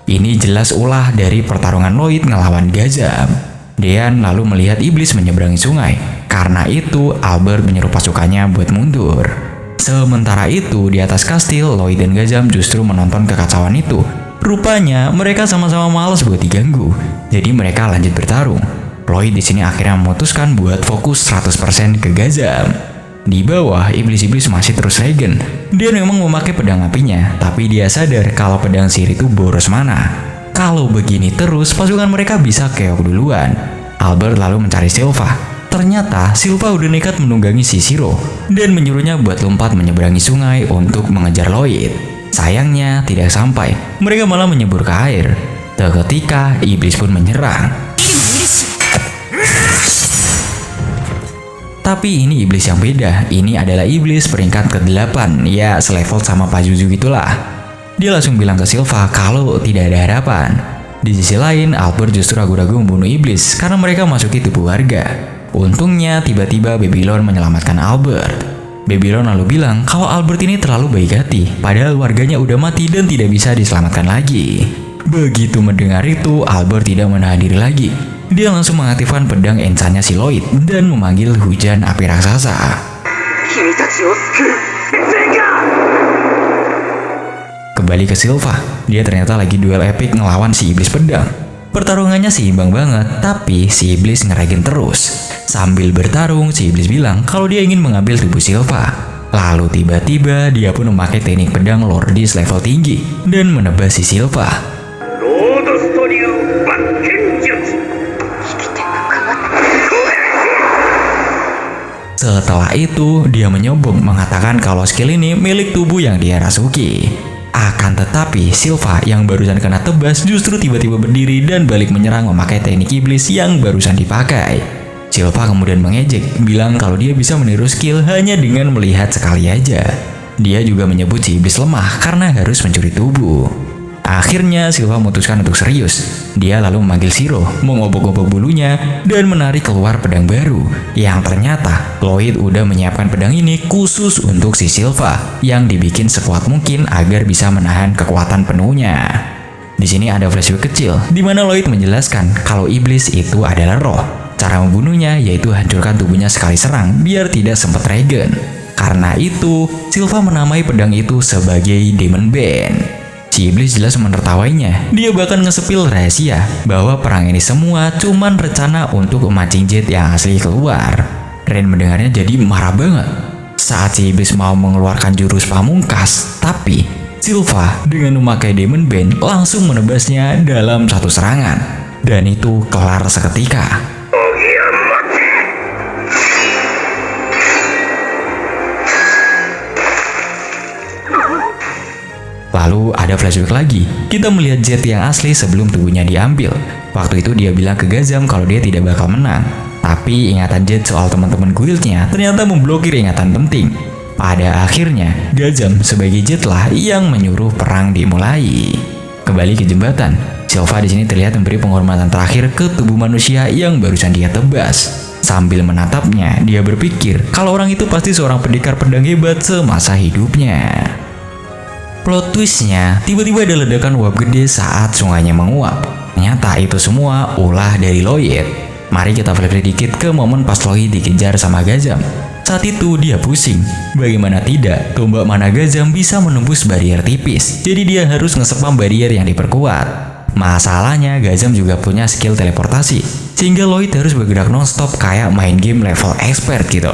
Ini jelas ulah dari pertarungan Lloyd ngelawan Gazam. Dean lalu melihat iblis menyeberangi sungai. Karena itu, Albert menyuruh pasukannya buat mundur. Sementara itu, di atas kastil, Lloyd dan Gazam justru menonton kekacauan itu. Rupanya mereka sama-sama malas buat diganggu, jadi mereka lanjut bertarung. Lloyd di sini akhirnya memutuskan buat fokus 100% ke Gazam. Di bawah, iblis-iblis masih terus regen. Dia memang memakai pedang apinya, tapi dia sadar kalau pedang sihir itu boros mana. Kalau begini terus, pasukan mereka bisa keok duluan. Albert lalu mencari Silva. Ternyata Silva udah nekat menunggangi si Shiro dan menyuruhnya buat lompat menyeberangi sungai untuk mengejar Lloyd. Sayangnya tidak sampai, mereka malah menyebur ke air. Seketika iblis pun menyerang. Tapi ini iblis yang beda. Ini adalah iblis peringkat ke-8, ya selevel sama Pazuzu gitulah. Dia langsung bilang ke Silva kalau tidak ada harapan. Di sisi lain, Albert justru ragu-ragu membunuh iblis karena mereka masuki tubuh warga. Untungnya tiba-tiba Babylon menyelamatkan Albert. Babylon lalu bilang kalau Albert ini terlalu baik hati, padahal warganya udah mati dan tidak bisa diselamatkan lagi. Begitu mendengar itu, Albert tidak menahan diri lagi. Dia langsung mengaktifkan pedang enchantnya si Lloyd dan memanggil hujan api raksasa. Kembali ke Silva, dia ternyata lagi duel epic ngelawan si iblis pedang. Pertarungannya seimbang banget, tapi si iblis ngeregen terus. Sambil bertarung, si iblis bilang kalau dia ingin mengambil tubuh Silva. Lalu tiba-tiba dia pun memakai teknik pedang Lordis level tinggi dan menebas si Silva. Setelah itu, dia menyombong mengatakan kalau skill ini milik tubuh yang dia rasuki. Akan tetapi, Silva yang barusan kena tebas justru tiba-tiba berdiri dan balik menyerang memakai teknik iblis yang barusan dipakai. Silva kemudian mengejek, bilang kalau dia bisa meniru skill hanya dengan melihat sekali aja. Dia juga menyebut si iblis lemah karena harus mencuri tubuh. Akhirnya Silva memutuskan untuk serius. Dia lalu memanggil Shiro, mengobok-obok bulunya, dan menarik keluar pedang baru. Yang ternyata Lloyd udah menyiapkan pedang ini khusus untuk si Silva, yang dibikin sekuat mungkin agar bisa menahan kekuatan penuhnya. Di sini ada flashback kecil, di mana Lloyd menjelaskan kalau iblis itu adalah roh. Cara membunuhnya yaitu hancurkan tubuhnya sekali serang biar tidak sempat regen. Karena itu, Silva menamai pedang itu sebagai Demon Bane. Si iblis jelas menertawainya. Dia bahkan ngesepil rahasia bahwa perang ini semua cuman rencana untuk memancing Jet yang asli keluar. Rain mendengarnya jadi marah banget. Saat si iblis mau mengeluarkan jurus pamungkas, tapi Silva dengan memakai Demon Bane langsung menebasnya dalam satu serangan. Dan itu kelar seketika. Lalu ada flashback lagi. Kita melihat Jet yang asli sebelum tubuhnya diambil. Waktu itu dia bilang ke Gazam kalau dia tidak bakal menang. Tapi ingatan Jet soal teman-teman guildnya ternyata memblokir ingatan penting. Pada akhirnya, Gazam sebagai Jet lah yang menyuruh perang dimulai. Kembali ke jembatan, Silva di sini terlihat memberi penghormatan terakhir ke tubuh manusia yang barusan dia tebas. Sambil menatapnya, dia berpikir kalau orang itu pasti seorang pendekar pedang hebat semasa hidupnya. Plot twistnya, tiba-tiba ada ledakan uap gede saat sungainya menguap. Ternyata itu semua ulah dari Lloyd. Mari kita flashback dikit ke momen pas Lloyd dikejar sama Gazam. Saat itu dia pusing. Bagaimana tidak, tombak mana Gazam bisa menembus barrier tipis. Jadi dia harus ngesepam barrier yang diperkuat. Masalahnya Gazam juga punya skill teleportasi, sehingga Lloyd harus bergerak non-stop kayak main game level expert gitu.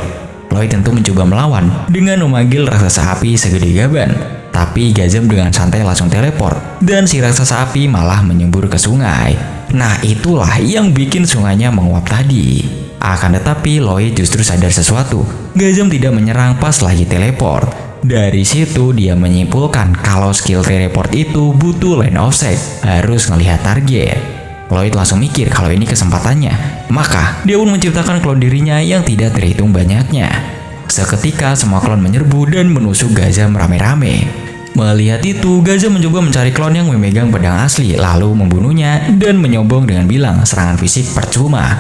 Lloyd tentu mencoba melawan dengan memanggil raksasa api segede gaban. Tapi Gazam dengan santai langsung teleport, dan si raksasa api malah menyembur ke sungai. Nah itulah yang bikin sungainya menguap tadi. Akan tetapi Lloyd justru sadar sesuatu. Gazam tidak menyerang pas lagi teleport. Dari situ dia menyimpulkan kalau skill teleport itu butuh line of sight, harus ngelihat target. Lloyd langsung mikir kalau ini kesempatannya. Maka dia pun menciptakan klon dirinya yang tidak terhitung banyaknya. Seketika semua klon menyerbu dan menusuk Gazam rame-rame. Melihat itu, Gazam mencoba mencari klon yang memegang pedang asli, lalu membunuhnya dan menyombong dengan bilang serangan fisik percuma.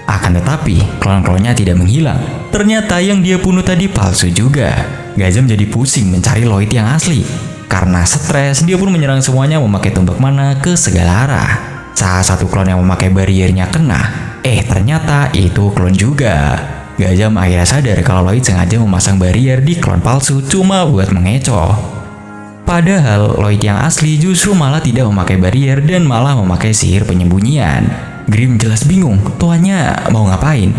Akan tetapi, klon-klonnya tidak menghilang. Ternyata yang dia bunuh tadi palsu juga. Gazam jadi pusing mencari Lloyd yang asli. Karena stres, dia pun menyerang semuanya memakai tombak mana ke segala arah. Salah satu klon yang memakai barriernya kena. Ternyata itu klon juga. Gazam akhirnya sadar kalau Lloyd sengaja memasang barrier di klon palsu cuma buat mengecoh. Padahal Lloyd yang asli justru malah tidak memakai barrier dan malah memakai sihir penyembunyian. Grim jelas bingung, tuannya mau ngapain?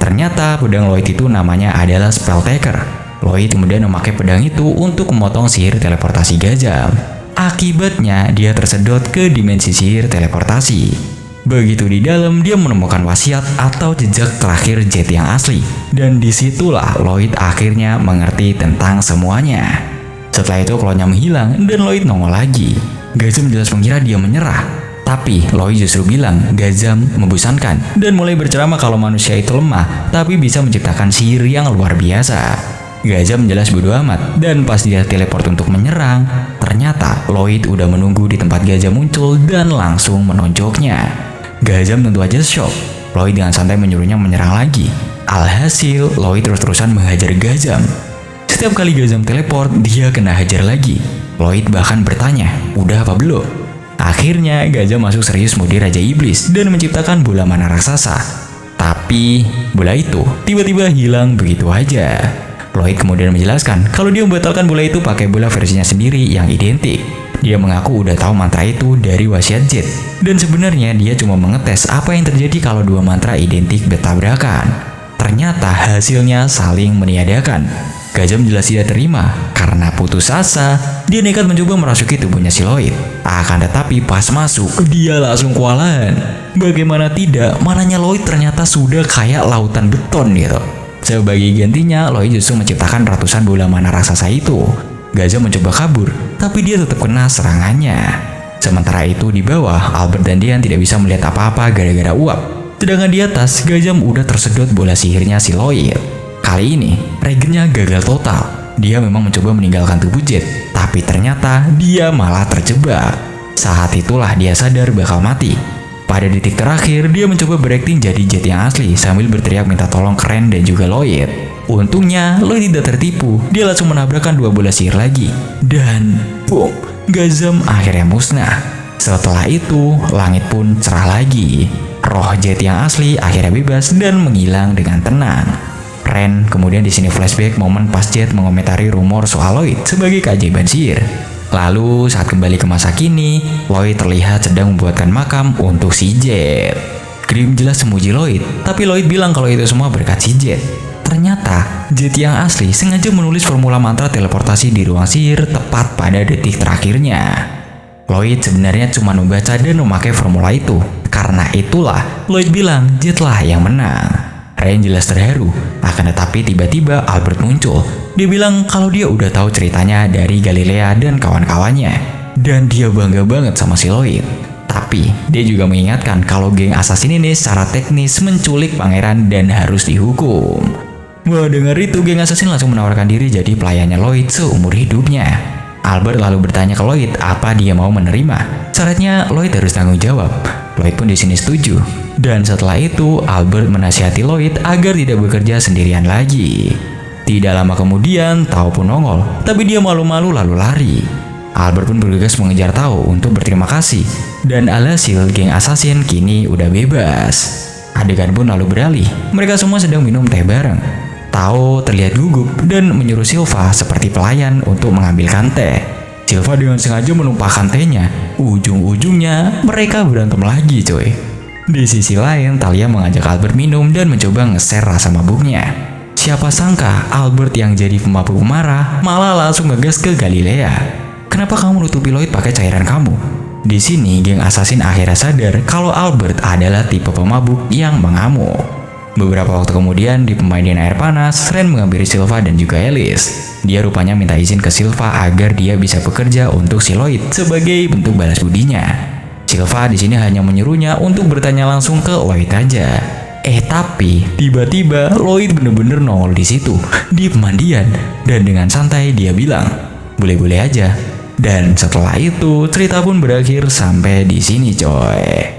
Ternyata pedang Lloyd itu namanya adalah Spell Taker. Lloyd kemudian memakai pedang itu untuk memotong sihir teleportasi Gazam. Akibatnya dia tersedot ke dimensi sihir teleportasi. Begitu di dalam dia menemukan wasiat atau jejak terakhir Jet yang asli. Dan disitulah Lloyd akhirnya mengerti tentang semuanya. Setelah itu klonnya menghilang dan Lloyd nongol lagi. Gazam jelas mengira dia menyerah. Tapi Lloyd justru bilang Gazam membosankan dan mulai berceramah kalau manusia itu lemah tapi bisa menciptakan sihir yang luar biasa. Gazam jelas bodo amat dan pas dia teleport untuk menyerang, ternyata Lloyd udah menunggu di tempat Gazam muncul dan langsung menonjoknya. Gazam tentu aja shock. Lloyd dengan santai menyuruhnya menyerang lagi. Alhasil Lloyd terus-terusan menghajar Gazam. Setiap kali Gazam teleport, dia kena hajar lagi. Lloyd bahkan bertanya, udah apa belum? Akhirnya Gazam masuk serius mode Raja Iblis dan menciptakan bola mana raksasa. Tapi bola itu tiba-tiba hilang begitu aja. Lloyd kemudian menjelaskan kalau dia membatalkan bola itu pakai bola versinya sendiri yang identik. Dia mengaku udah tahu mantra itu dari wasiat Jet. Dan sebenarnya dia cuma mengetes apa yang terjadi kalau dua mantra identik bertabrakan. Ternyata hasilnya saling meniadakan. Gazam jelas tidak terima. Karena putus asa, dia nekat mencoba merasuki tubuhnya si Lloyd. Akan tetapi pas masuk, dia langsung kewalahan. Bagaimana tidak, mananya Lloyd ternyata sudah kayak lautan beton gitu. Sebagai gantinya, Lloyd justru menciptakan ratusan bola mana raksasa itu. Gazam mencoba kabur, tapi dia tetap kena serangannya. Sementara itu di bawah, Albert dan Dian tidak bisa melihat apa-apa gara-gara uap. Sedangkan di atas, Gazam udah tersedot bola sihirnya si Lloyd. Kali ini, regennya gagal total. Dia memang mencoba meninggalkan tubuh Jet, tapi ternyata dia malah terjebak. Saat itulah dia sadar bakal mati. Pada detik terakhir, dia mencoba berakting jadi Jet yang asli sambil berteriak minta tolong ke Ren dan juga Lloyd. Untungnya, Lloyd tidak tertipu. Dia langsung menabrakkan dua bola sihir lagi. Dan, boom, Gazam akhirnya musnah. Setelah itu, langit pun cerah lagi. Roh Jet yang asli akhirnya bebas dan menghilang dengan tenang. Ren kemudian di sini flashback momen pas Jet mengomentari rumor soal Lloyd sebagai keajaiban sihir. Lalu saat kembali ke masa kini, Lloyd terlihat sedang membuatkan makam untuk si Jet. Grim jelas memuji Lloyd, tapi Lloyd bilang kalau itu semua berkat si Jet. Ternyata Jet yang asli sengaja menulis formula mantra teleportasi di ruang sihir tepat pada detik terakhirnya. Lloyd sebenarnya cuma membaca dan memakai formula itu. Karena itulah Lloyd bilang Jet lah yang menang. Ren jelas terharu, akan tetapi tiba-tiba Albert muncul. Dia bilang kalau dia udah tahu ceritanya dari Galilea dan kawan-kawannya. Dan dia bangga banget sama si Lloyd. Tapi, dia juga mengingatkan kalau geng assassin ini secara teknis menculik pangeran dan harus dihukum. Wah, dengar itu geng assassin langsung menawarkan diri jadi pelayannya Lloyd seumur hidupnya. Albert lalu bertanya ke Lloyd apa dia mau menerima. Syaratnya Lloyd harus tanggung jawab. Lloyd pun di sini setuju. Dan setelah itu, Albert menasihati Lloyd agar tidak bekerja sendirian lagi. Tidak lama kemudian, Tao pun nongol, tapi dia malu-malu lalu lari. Albert pun bergegas mengejar Tao untuk berterima kasih, dan alhasil geng assassin kini udah bebas. Adegan pun lalu beralih, mereka semua sedang minum teh bareng. Tao terlihat gugup dan menyuruh Silva seperti pelayan untuk mengambilkan teh. Silva dengan sengaja menumpahkan tehnya, ujung-ujungnya mereka berantem lagi coy. Di sisi lain, Talia mengajak Albert minum dan mencoba nge-share rasa mabuknya. Siapa sangka Albert yang jadi pemabuk marah malah langsung ngegas ke Galilea. Kenapa kamu nutupi Lloyd pakai cairan kamu? Di sini, geng assassin akhirnya sadar kalau Albert adalah tipe pemabuk yang mengamuk. Beberapa waktu kemudian, di pemandian air panas, Ren menghampiri Silva dan juga Alice. Dia rupanya minta izin ke Silva agar dia bisa bekerja untuk si Lloyd sebagai bentuk balas budinya. Silva di sini hanya menyuruhnya untuk bertanya langsung ke Lloyd aja. Tapi tiba-tiba Lloyd bener-bener nongol di situ, di pemandian, dan dengan santai dia bilang, "Boleh-boleh aja." Dan setelah itu, cerita pun berakhir sampai di sini coy.